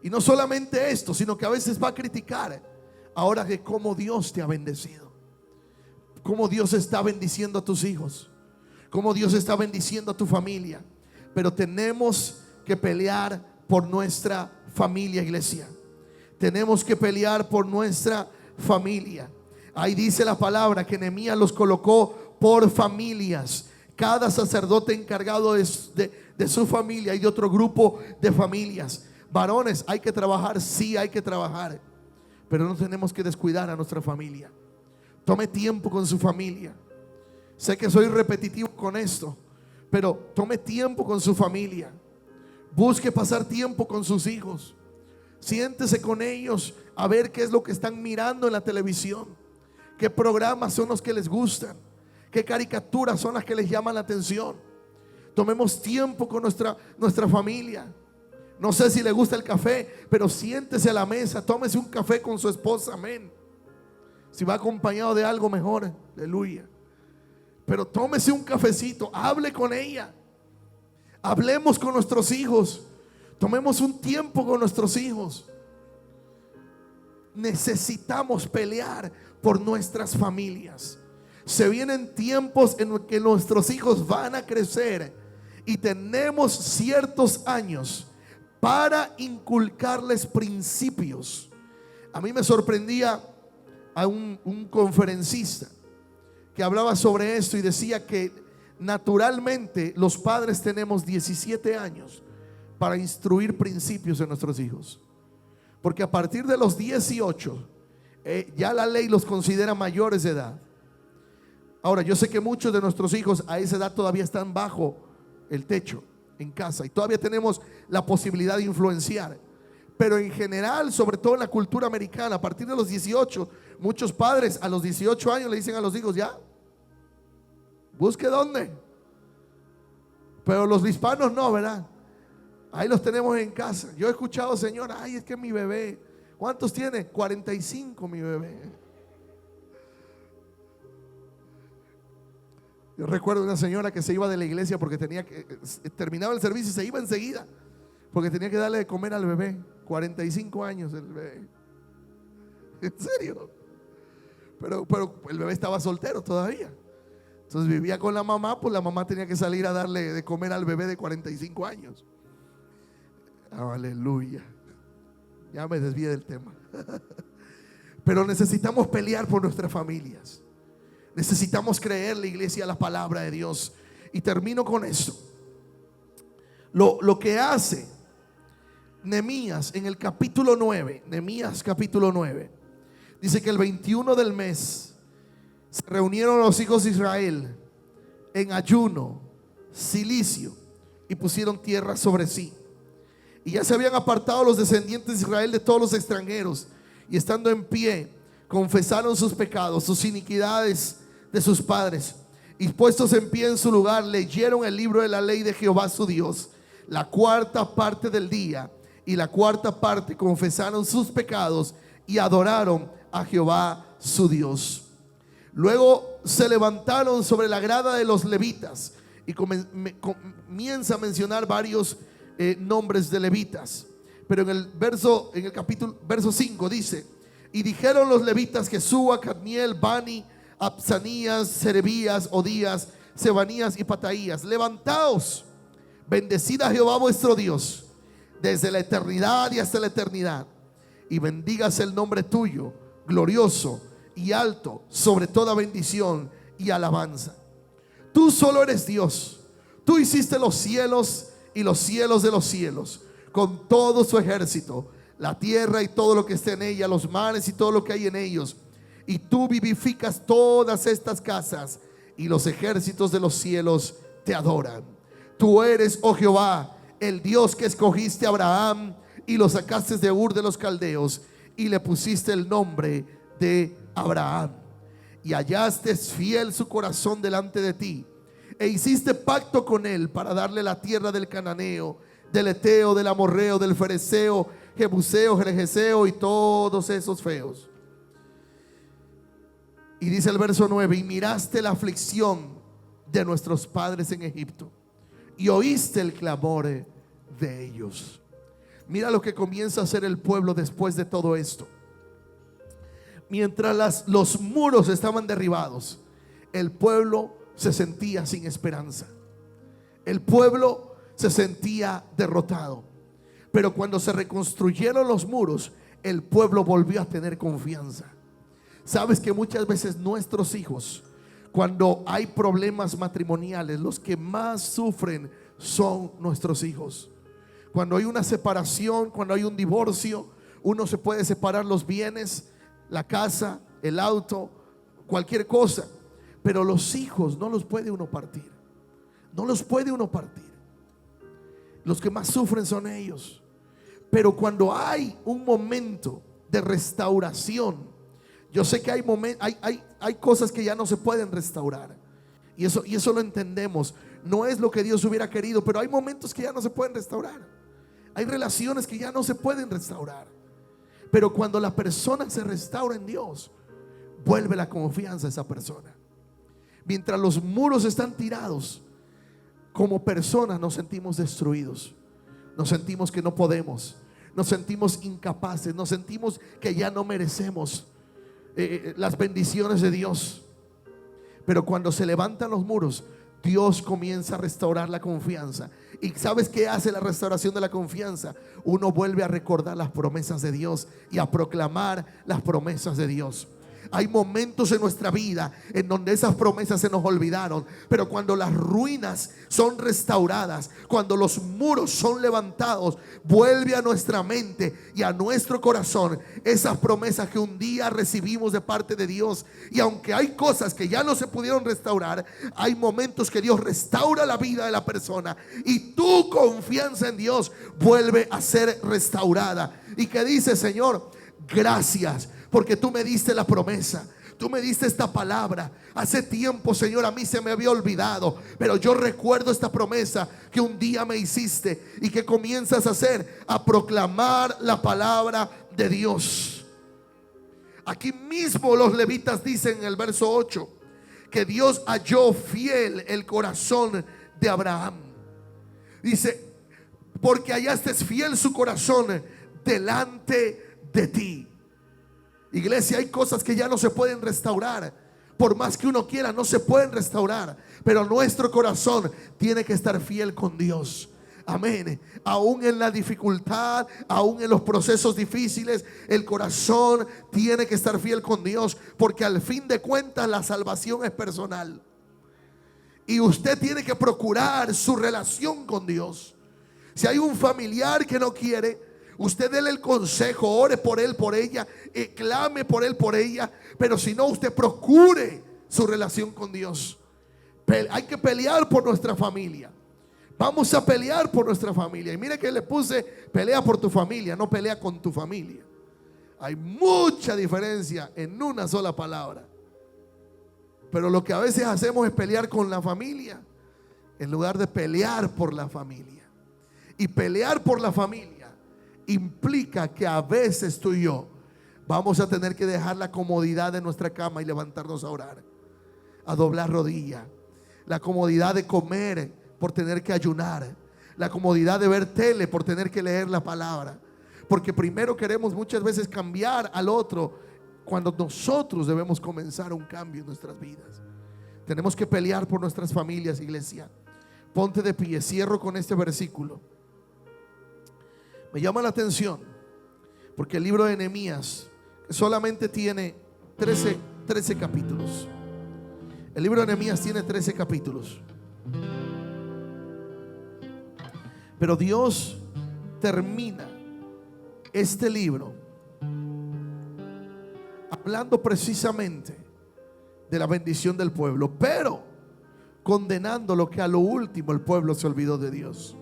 Y no solamente esto, sino que a veces va a criticar ahora de cómo Dios te ha bendecido, cómo Dios está bendiciendo a tus hijos, cómo Dios está bendiciendo a tu familia. Pero tenemos que pelear por nuestra familia, iglesia. Tenemos que pelear por nuestra familia. Ahí dice la palabra que Nehemías los colocó por familias. Cada sacerdote encargado de su familia y de otro grupo de familias. Varones, hay que trabajar, sí hay que trabajar, pero no tenemos que descuidar a nuestra familia. Tome tiempo con su familia. Sé que soy repetitivo con esto, pero tome tiempo con su familia. Busque pasar tiempo con sus hijos. Siéntese con ellos a ver qué es lo que están mirando en la televisión, qué programas son los que les gustan, qué caricaturas son las que les llaman la atención. Tomemos tiempo con nuestra familia. No sé si le gusta el café, pero siéntese a la mesa, tómese un café con su esposa, amén. Si va acompañado de algo mejor, aleluya. Pero tómese un cafecito, hable con ella. Hablemos con nuestros hijos. Tomemos un tiempo con nuestros hijos. Necesitamos pelear por nuestras familias. Se vienen tiempos en los que nuestros hijos van a crecer y tenemos ciertos años para inculcarles principios. A mí me sorprendía a un conferencista que hablaba sobre esto y decía que naturalmente los padres tenemos 17 años para instruir principios en nuestros hijos, porque a partir de los 18 ya la ley los considera mayores de edad. Ahora, yo sé que muchos de nuestros hijos a esa edad todavía están bajo el techo en casa y todavía tenemos la posibilidad de influenciar, pero en general, sobre todo en la cultura americana, a partir de los 18, muchos padres a los 18 años le dicen a los hijos: ya, busque dónde. Pero los hispanos no, ¿verdad? Ahí los tenemos en casa. Yo he escuchado, señora, ay, es que mi bebé, ¿cuántos tiene? 45 mi bebé. Yo recuerdo una señora que se iba de la iglesia porque tenía que, terminaba el servicio y se iba enseguida porque tenía que darle de comer al bebé. 45 años el bebé. ¿En serio? Pero el bebé estaba soltero todavía. Entonces vivía con la mamá, pues la mamá tenía que salir a darle de comer al bebé de 45 años. Aleluya. Ya me desvié del tema. Pero necesitamos pelear por nuestras familias. Necesitamos creerle, iglesia, a la palabra de Dios. Y termino con esto. Lo que hace Nehemías en el capítulo 9, Nehemías capítulo 9, dice que el 21 del mes se reunieron los hijos de Israel en ayuno, cilicio, y pusieron tierra sobre sí. Y ya se habían apartado los descendientes de Israel de todos los extranjeros, y estando en pie confesaron sus pecados, sus iniquidades de sus padres, y puestos en pie en su lugar leyeron el libro de la ley de Jehová su Dios la cuarta parte del día, y la cuarta parte confesaron sus pecados y adoraron a Jehová su Dios. Luego se levantaron sobre la grada de los levitas y comienza a mencionar varios nombres de levitas, pero en el capítulo verso 5 dice: y dijeron los levitas Jesúa, Cadmiel, Bani, Absanías, Serebías, Odías, Sebanías y Pataías: levantaos, bendecid a Jehová vuestro Dios desde la eternidad y hasta la eternidad, y bendígase el nombre tuyo, glorioso y alto, sobre toda bendición y alabanza. Tú solo eres Dios. Tú hiciste los cielos y los cielos de los cielos, con todo su ejército, la tierra y todo lo que esté en ella, los mares y todo lo que hay en ellos. Y tú vivificas todas estas casas, y los ejércitos de los cielos te adoran. Tú eres, oh Jehová, el Dios que escogiste a Abraham y lo sacaste de Ur de los Caldeos, y le pusiste el nombre de Abraham, y hallaste fiel su corazón delante de ti, e hiciste pacto con él para darle la tierra del cananeo, del eteo, del amorreo, del fereceo, Jebuseo, Gergeseo y todos esos feos. Y dice el verso 9: y miraste la aflicción de nuestros padres en Egipto y oíste el clamor de ellos. Mira lo que comienza a hacer el pueblo después de todo esto. Mientras los muros estaban derribados, el pueblo se sentía sin esperanza. El pueblo se sentía derrotado. Pero cuando se reconstruyeron los muros, el pueblo volvió a tener confianza. Sabes que muchas veces nuestros hijos, cuando hay problemas matrimoniales, los que más sufren son nuestros hijos. Cuando hay una separación, cuando hay un divorcio, uno se puede separar los bienes, la casa, el auto, cualquier cosa, pero los hijos no los puede uno partir. No los puede uno partir. Los que más sufren son ellos. Pero cuando hay un momento de restauración, yo sé que hay cosas que ya no se pueden restaurar, y eso lo entendemos. No es lo que Dios hubiera querido, pero hay momentos que ya no se pueden restaurar. Hay relaciones que ya no se pueden restaurar. Pero cuando la persona se restaura en Dios, vuelve la confianza a esa persona. Mientras los muros están tirados, como personas nos sentimos destruidos. Nos sentimos que no podemos. Nos sentimos incapaces. Nos sentimos que ya no merecemos las bendiciones de Dios. Pero cuando se levantan los muros, Dios comienza a restaurar la confianza. ¿Y sabes qué hace la restauración de la confianza? Uno vuelve a recordar las promesas de Dios y a proclamar las promesas de Dios. Hay momentos en nuestra vida en donde esas promesas se nos olvidaron, pero cuando las ruinas son restauradas, cuando los muros son levantados, vuelve a nuestra mente y a nuestro corazón esas promesas que un día recibimos de parte de Dios. Y aunque hay cosas que ya no se pudieron restaurar, hay momentos que Dios restaura la vida de la persona y tu confianza en Dios vuelve a ser restaurada. Y que dice: Señor, gracias, porque tú me diste la promesa, tú me diste esta palabra. Hace tiempo, Señor, a mí se me había olvidado, pero yo recuerdo esta promesa que un día me hiciste y que comienzas a hacer, a proclamar la palabra de Dios. Aquí mismo los levitas dicen en el verso 8 que Dios halló fiel el corazón de Abraham. Dice: porque hallaste fiel su corazón delante de ti. Iglesia, hay cosas que ya no se pueden restaurar. Por más que uno quiera, no se pueden restaurar. Pero nuestro corazón tiene que estar fiel con Dios. Amén. Aún en la dificultad, aún en los procesos difíciles, el corazón tiene que estar fiel con Dios, porque al fin de cuentas la salvación es personal. Y usted tiene que procurar su relación con Dios. Si hay un familiar que no quiere, usted déle el consejo, ore por él, por ella, clame por él, por ella. Pero si no, usted procure su relación con Dios. Hay que pelear por nuestra familia. Vamos a pelear por nuestra familia. Y mire que le puse: pelea por tu familia, no pelea con tu familia. Hay mucha diferencia en una sola palabra. Pero lo que a veces hacemos es pelear con la familia en lugar de pelear por la familia. Y pelear por la familia implica que a veces tú y yo vamos a tener que dejar la comodidad de nuestra cama y levantarnos a orar, a doblar rodilla. La comodidad de comer por tener que ayunar. La comodidad de ver tele por tener que leer la palabra. Porque primero queremos muchas veces cambiar al otro, cuando nosotros debemos comenzar un cambio en nuestras vidas. Tenemos que pelear por nuestras familias, iglesia. Ponte de pie, cierro con este versículo. Me llama la atención porque el libro de Nehemías solamente tiene 13 capítulos. El libro de Nehemías tiene 13 capítulos. Pero Dios termina este libro hablando precisamente de la bendición del pueblo, pero condenando lo que a lo último el pueblo se olvidó de Dios.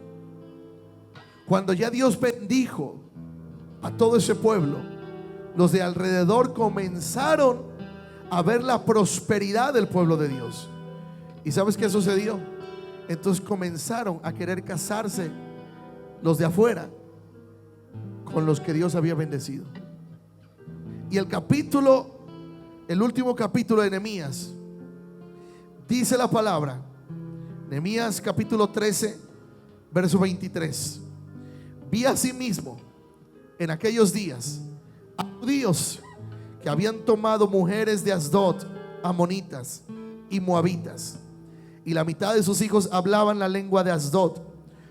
Cuando ya Dios bendijo a todo ese pueblo, los de alrededor comenzaron a ver la prosperidad del pueblo de Dios. ¿Y sabes qué sucedió? Entonces comenzaron a querer casarse los de afuera con los que Dios había bendecido. Y el último capítulo de Nehemías, dice la palabra, Nehemías capítulo 13, verso 23: vi asimismo en aquellos días a judíos que habían tomado mujeres de Asdod, amonitas y moabitas, y la mitad de sus hijos hablaban la lengua de Asdod,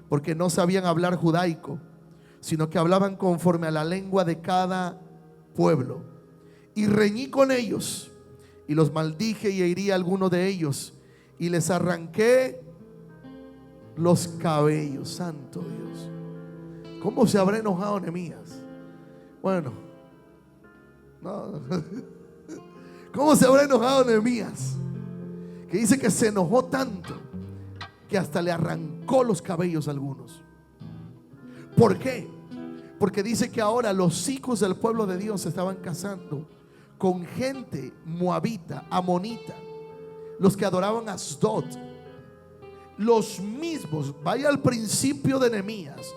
porque no sabían hablar judaico, sino que hablaban conforme a la lengua de cada pueblo. Y reñí con ellos, y los maldije, y herí a alguno de ellos, y les arranqué los cabellos. Santo Dios, ¿cómo se habrá enojado Nehemías? Bueno, no. ¿Cómo se habrá enojado Nehemías? Que dice que se enojó tanto que hasta le arrancó los cabellos a algunos. ¿Por qué? Porque dice que ahora los hijos del pueblo de Dios se estaban casando con gente moabita, amonita, los que adoraban a Asdod. Los mismos, vaya al principio de Nehemías,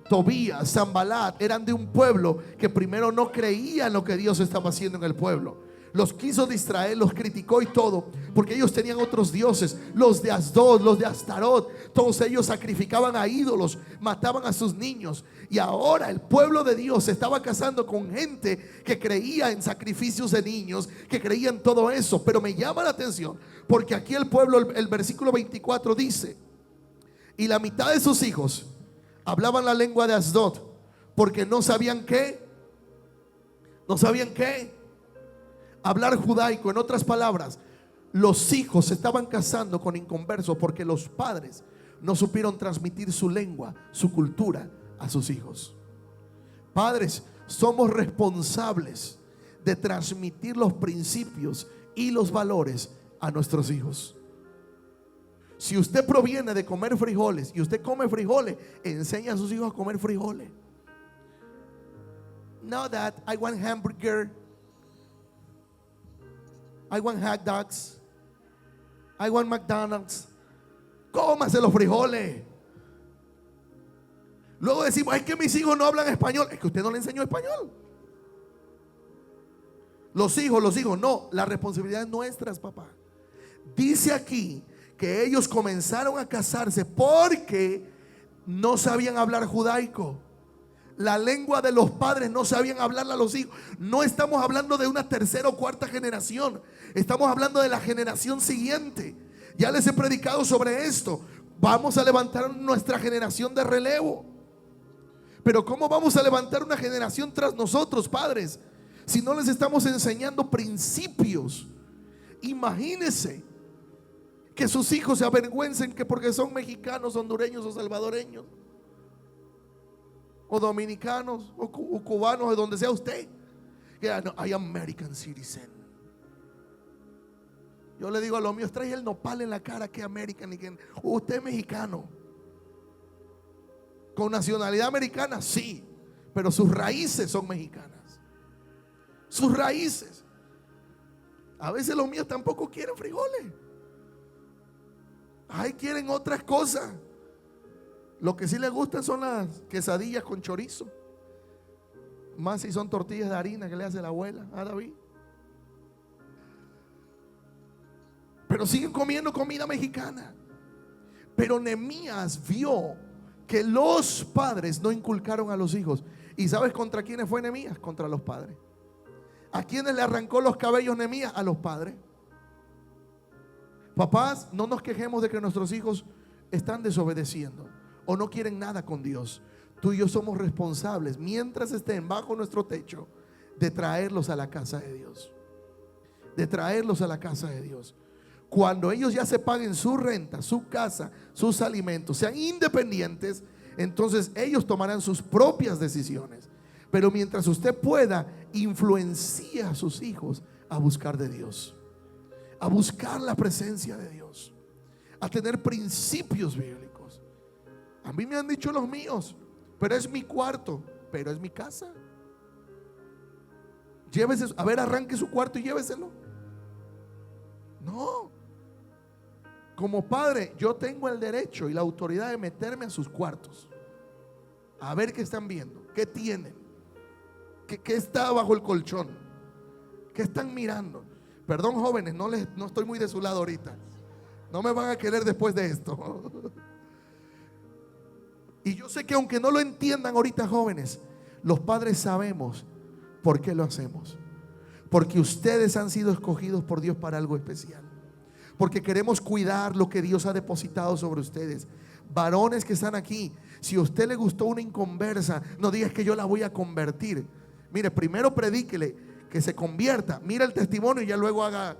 Tobías, Sanbalat, eran de un pueblo que primero no creía en lo que Dios estaba haciendo en el pueblo. Los quiso distraer, los criticó y todo, porque ellos tenían otros dioses, los de Asdod, los de Astarot. Todos ellos sacrificaban a ídolos, mataban a sus niños. Y ahora el pueblo de Dios se estaba casando con gente que creía en sacrificios de niños, que creía en todo eso. Pero me llama la atención, porque aquí el pueblo, el versículo 24 dice: y la mitad de sus hijos hablaban la lengua de Asdod, porque no sabían qué, hablar judaico. En otras palabras, los hijos se estaban casando con inconversos porque los padres no supieron transmitir su lengua, su cultura a sus hijos. Padres, somos responsables de transmitir los principios y los valores a nuestros hijos. Si usted proviene de comer frijoles y usted come frijoles, enseña a sus hijos a comer frijoles. No that I want hamburger, I want hot dogs, I want McDonald's. Cómase los frijoles. Luego decimos: es que mis hijos no hablan español. Es que usted no le enseñó español. Los hijos, no. La responsabilidad es nuestra, papá. Dice aquí que ellos comenzaron a casarse porque no sabían hablar judaico. La lengua de los padres no sabían hablarla a los hijos. No estamos hablando de una tercera o cuarta generación, estamos hablando de la generación siguiente. Ya les he predicado sobre esto. Vamos a levantar nuestra generación de relevo. Pero ¿cómo vamos a levantar una generación tras nosotros, padres, si no les estamos enseñando principios? Imagínense que sus hijos se avergüencen que porque son mexicanos, hondureños o salvadoreños, o dominicanos o cubanos, de donde sea usted, que no, I am American citizen. Yo le digo a los míos: trae el nopal en la cara, que American, y que usted es mexicano con nacionalidad americana, sí, pero sus raíces son mexicanas. Sus raíces. A veces los míos tampoco quieren frijoles, ay, quieren otras cosas. Lo que sí les gustan son las quesadillas con chorizo, más si son tortillas de harina que le hace la abuela a David. Pero siguen comiendo comida mexicana. Pero Nehemías vio que los padres no inculcaron a los hijos. ¿Y sabes contra quiénes fue Nehemías? Contra los padres. ¿A quiénes le arrancó los cabellos Nehemías? A los padres. Papás, no nos quejemos de que nuestros hijos están desobedeciendo o no quieren nada con Dios. Tú y yo somos responsables, mientras estén bajo nuestro techo, de traerlos a la casa de Dios. De traerlos a la casa de Dios. Cuando ellos ya se paguen su renta, su casa, sus alimentos, sean independientes, entonces ellos tomarán sus propias decisiones. Pero mientras usted pueda, influencie a sus hijos a buscar de Dios, a buscar la presencia de Dios, a tener principios bíblicos. A mí me han dicho los míos: pero es mi cuarto, pero es mi casa. Llévese, a ver, arranque su cuarto y lléveselo. No. Como padre, yo tengo el derecho y la autoridad de meterme en sus cuartos, a ver qué están viendo, qué tienen. ¿Qué está bajo el colchón? ¿Qué están mirando? Perdón, jóvenes, no estoy muy de su lado ahorita. No me van a querer después de esto. Y yo sé que aunque no lo entiendan ahorita, jóvenes, los padres sabemos por qué lo hacemos. Porque ustedes han sido escogidos por Dios para algo especial. Porque queremos cuidar lo que Dios ha depositado sobre ustedes. Varones que están aquí, si a usted le gustó una inconversa, no digas que yo la voy a convertir. Mire, primero predíquele que se convierta, mira el testimonio y ya luego haga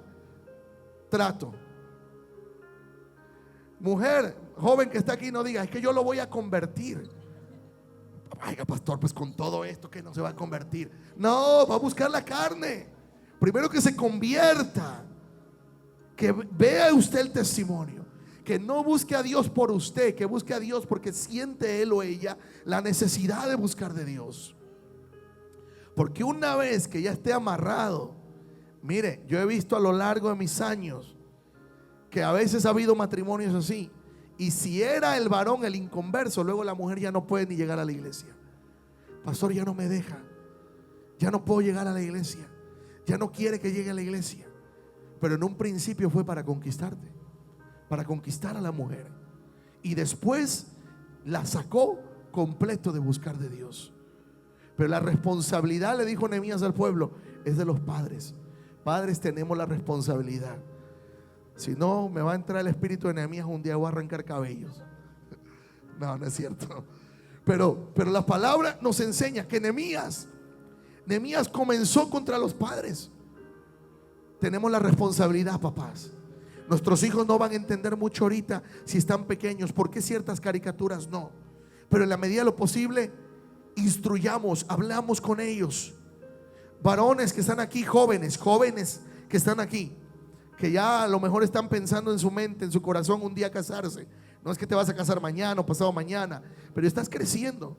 trato. Mujer, joven que está aquí, no diga, es que yo lo voy a convertir. Vaya, pastor, pues con todo esto que no se va a convertir. No, va a buscar la carne. Primero que se convierta, que vea usted el testimonio, que no busque a Dios por usted, que busque a Dios porque siente él o ella la necesidad de buscar de Dios. Porque una vez que ya esté amarrado, mire, yo he visto a lo largo de mis años que a veces ha habido matrimonios así, y si era el varón el inconverso, luego la mujer ya no puede ni llegar a la iglesia. Pastor, ya no me deja, ya no puedo llegar a la iglesia, ya no quiere que llegue a la iglesia. Pero en un principio fue para conquistarte, para conquistar a la mujer, y después la sacó completo de buscar de Dios. Pero la responsabilidad, le dijo Nehemías al pueblo, es de los padres. Padres, tenemos la responsabilidad. Si no, me va a entrar el espíritu de Nehemías un día, voy a arrancar cabellos. No, no es cierto. Pero la palabra nos enseña que Nehemías comenzó contra los padres. Tenemos la responsabilidad, papás. Nuestros hijos no van a entender mucho ahorita si están pequeños, por qué ciertas caricaturas no. Pero en la medida de lo posible, instruyamos, hablamos con ellos. Varones que están aquí, jóvenes que están aquí, que ya a lo mejor están pensando en su mente, en su corazón un día casarse. No es que te vas a casar mañana o pasado mañana, pero estás creciendo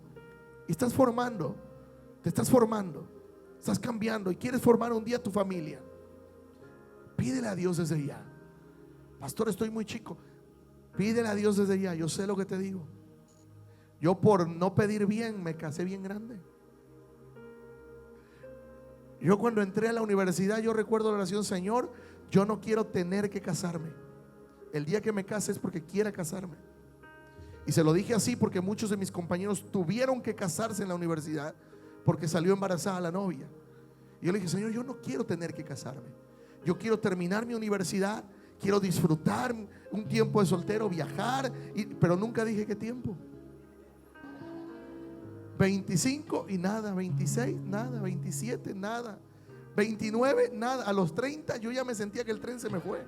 y estás formando, te estás formando, estás cambiando y quieres formar un día tu familia. Pídele a Dios desde ya. Pastor, estoy muy chico. Pídele a Dios desde ya. Yo sé lo que te digo. Yo por no pedir bien me casé bien grande. Yo cuando entré a la universidad, yo recuerdo la oración: Señor, yo no quiero tener que casarme. El día que me case es porque quiera casarme. Y se lo dije así porque muchos de mis compañeros tuvieron que casarse en la universidad porque salió embarazada la novia. Y yo le dije: Señor, yo no quiero tener que casarme. Yo quiero terminar mi universidad, quiero disfrutar un tiempo de soltero, viajar, pero nunca dije qué tiempo. 25 y nada, 26 nada, 27 nada, 29 nada. A los 30 yo ya me sentía que el tren se me fue.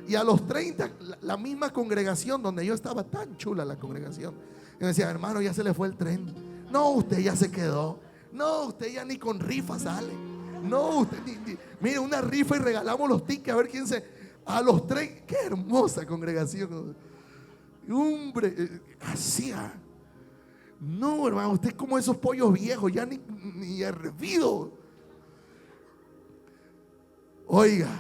Y a los 30 la misma congregación donde yo estaba, tan chula la congregación, y me decía: hermano, ya se le fue el tren. No, usted ya se quedó. No, usted ya ni con rifa sale. No, usted mire, una rifa y regalamos los tickets a ver quién se. A los 30, qué hermosa congregación. Hombre, hacía. No, hermano, usted es como esos pollos viejos, ya ni hervido. Oiga,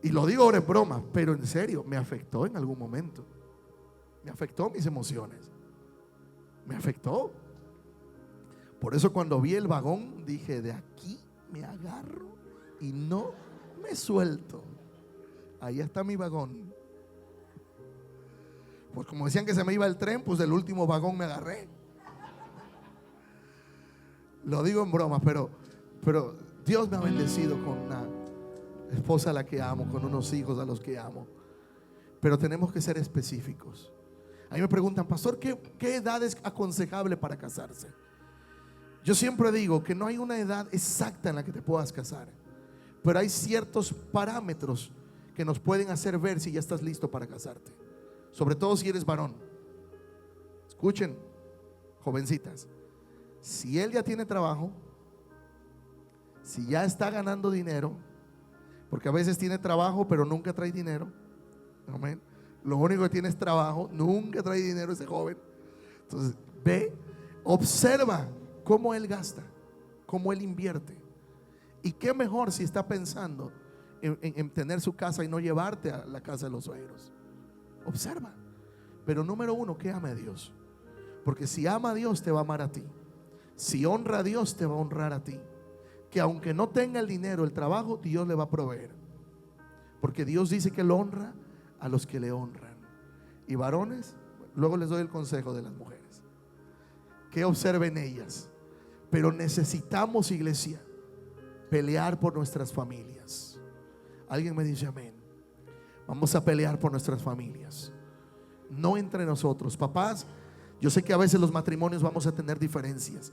y lo digo ahora en broma, pero en serio, me afectó en algún momento. Me afectó mis emociones. Me afectó. Por eso cuando vi el vagón dije: de aquí me agarro y no me suelto. Ahí está mi vagón. Pues como decían que se me iba el tren, pues del último vagón me agarré. Lo digo en broma, pero Dios me ha bendecido con una esposa a la que amo, con unos hijos a los que amo. Pero tenemos que ser específicos. A mí me preguntan: pastor, ¿qué edad es aconsejable para casarse? Yo siempre digo que no hay una edad exacta en la que te puedas casar, pero hay ciertos parámetros que nos pueden hacer ver si ya estás listo para casarte. Sobre todo si eres varón. Escuchen, jovencitas, si él ya tiene trabajo, si ya está ganando dinero, porque a veces tiene trabajo pero nunca trae dinero. Amén. Lo único que tiene es trabajo, nunca trae dinero ese joven. Entonces ve, observa cómo él gasta, cómo él invierte. Y qué mejor si está pensando en tener su casa y no llevarte a la casa de los suegros. Observa. Pero número uno, que ame a Dios. Porque si ama a Dios, te va a amar a ti. Si honra a Dios, te va a honrar a ti. Que aunque no tenga el dinero, el trabajo, Dios le va a proveer. Porque Dios dice que Él honra a los que le honran. Y varones, luego les doy el consejo de las mujeres, que observen ellas. Pero necesitamos, iglesia, pelear por nuestras familias. Alguien me dice amén. Vamos a pelear por nuestras familias, no entre nosotros. Papás, yo sé que a veces los matrimonios vamos a tener diferencias,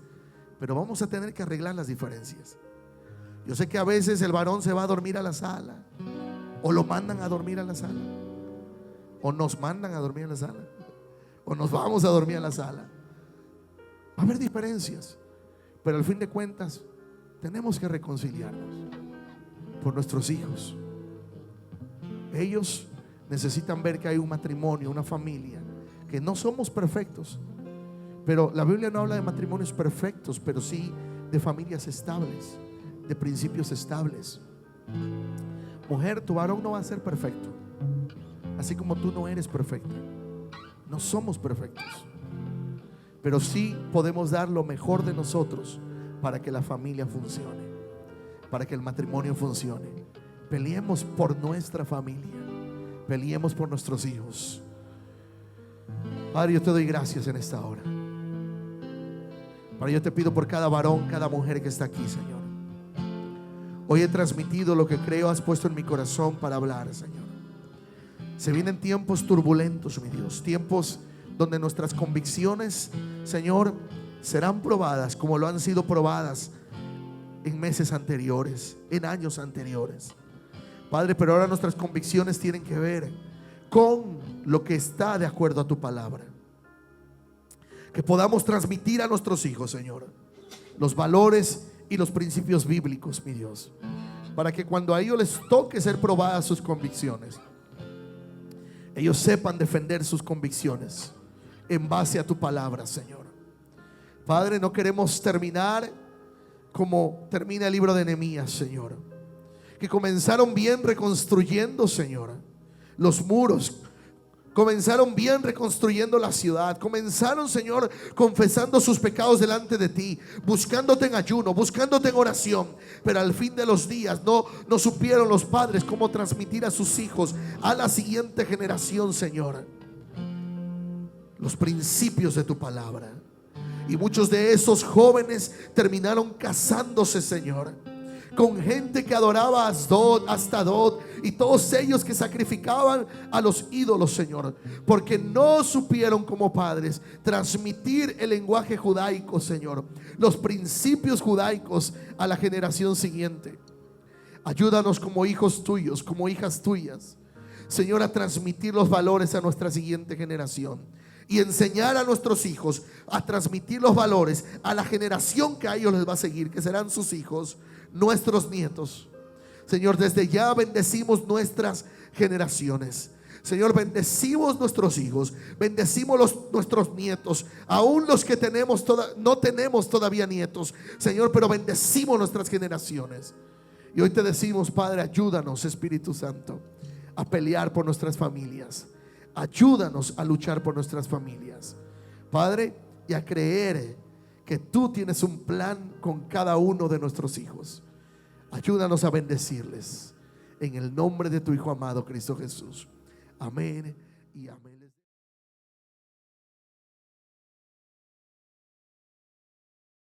pero vamos a tener que arreglar las diferencias. Yo sé que a veces el varón se va a dormir a la sala, o lo mandan a dormir a la sala, o nos mandan a dormir a la sala, o nos vamos a dormir a la sala. Va a haber diferencias, pero al fin de cuentas tenemos que reconciliarnos por nuestros hijos. Ellos necesitan ver que hay un matrimonio, una familia, que no somos perfectos, pero la Biblia no habla de matrimonios perfectos, pero sí de familias estables, de principios estables. Mujer, tu varón no va a ser perfecto, así como tú no eres perfecta. No somos perfectos, pero sí podemos dar lo mejor de nosotros para que la familia funcione, para que el matrimonio funcione. Peleemos por nuestra familia, peleemos por nuestros hijos. Padre, yo te doy gracias en esta hora. Padre, yo te pido por cada varón, cada mujer que está aquí, Señor. Hoy he transmitido lo que creo has puesto en mi corazón para hablar, Señor. Se vienen tiempos turbulentos, mi Dios, tiempos donde nuestras convicciones, Señor, serán probadas como lo han sido probadas en meses anteriores, en años anteriores, Padre. Pero ahora nuestras convicciones tienen que ver con lo que está de acuerdo a tu palabra. Que podamos transmitir a nuestros hijos, Señor, los valores y los principios bíblicos, mi Dios, para que cuando a ellos les toque ser probadas sus convicciones, ellos sepan defender sus convicciones en base a tu palabra, Señor. Padre, no queremos terminar como termina el libro de Nehemías, Señor, que comenzaron bien reconstruyendo, Señor, los muros. Comenzaron bien reconstruyendo la ciudad. Comenzaron, Señor, confesando sus pecados delante de ti, buscándote en ayuno, buscándote en oración. Pero al fin de los días no supieron los padres cómo transmitir a sus hijos, a la siguiente generación, Señor, los principios de tu palabra. Y muchos de esos jóvenes terminaron casándose, Señor, con gente que adoraba a Astadot y todos ellos que sacrificaban a los ídolos, Señor, porque no supieron como padres transmitir el lenguaje judaico, Señor, los principios judaicos a la generación siguiente. Ayúdanos como hijos tuyos, como hijas tuyas, Señor, a transmitir los valores a nuestra siguiente generación y enseñar a nuestros hijos a transmitir los valores a la generación que a ellos les va a seguir, que serán sus hijos, nuestros nietos. Señor, desde ya bendecimos nuestras generaciones. Señor, bendecimos nuestros hijos, bendecimos nuestros nietos, aún los que no tenemos todavía nietos, Señor, pero bendecimos nuestras generaciones. Y hoy te decimos, Padre, ayúdanos, Espíritu Santo, a pelear por nuestras familias. Ayúdanos a luchar por nuestras familias, Padre, y a creer que tú tienes un plan con cada uno de nuestros hijos. Ayúdanos a bendecirles en el nombre de tu Hijo amado, Cristo Jesús. Amén y amén.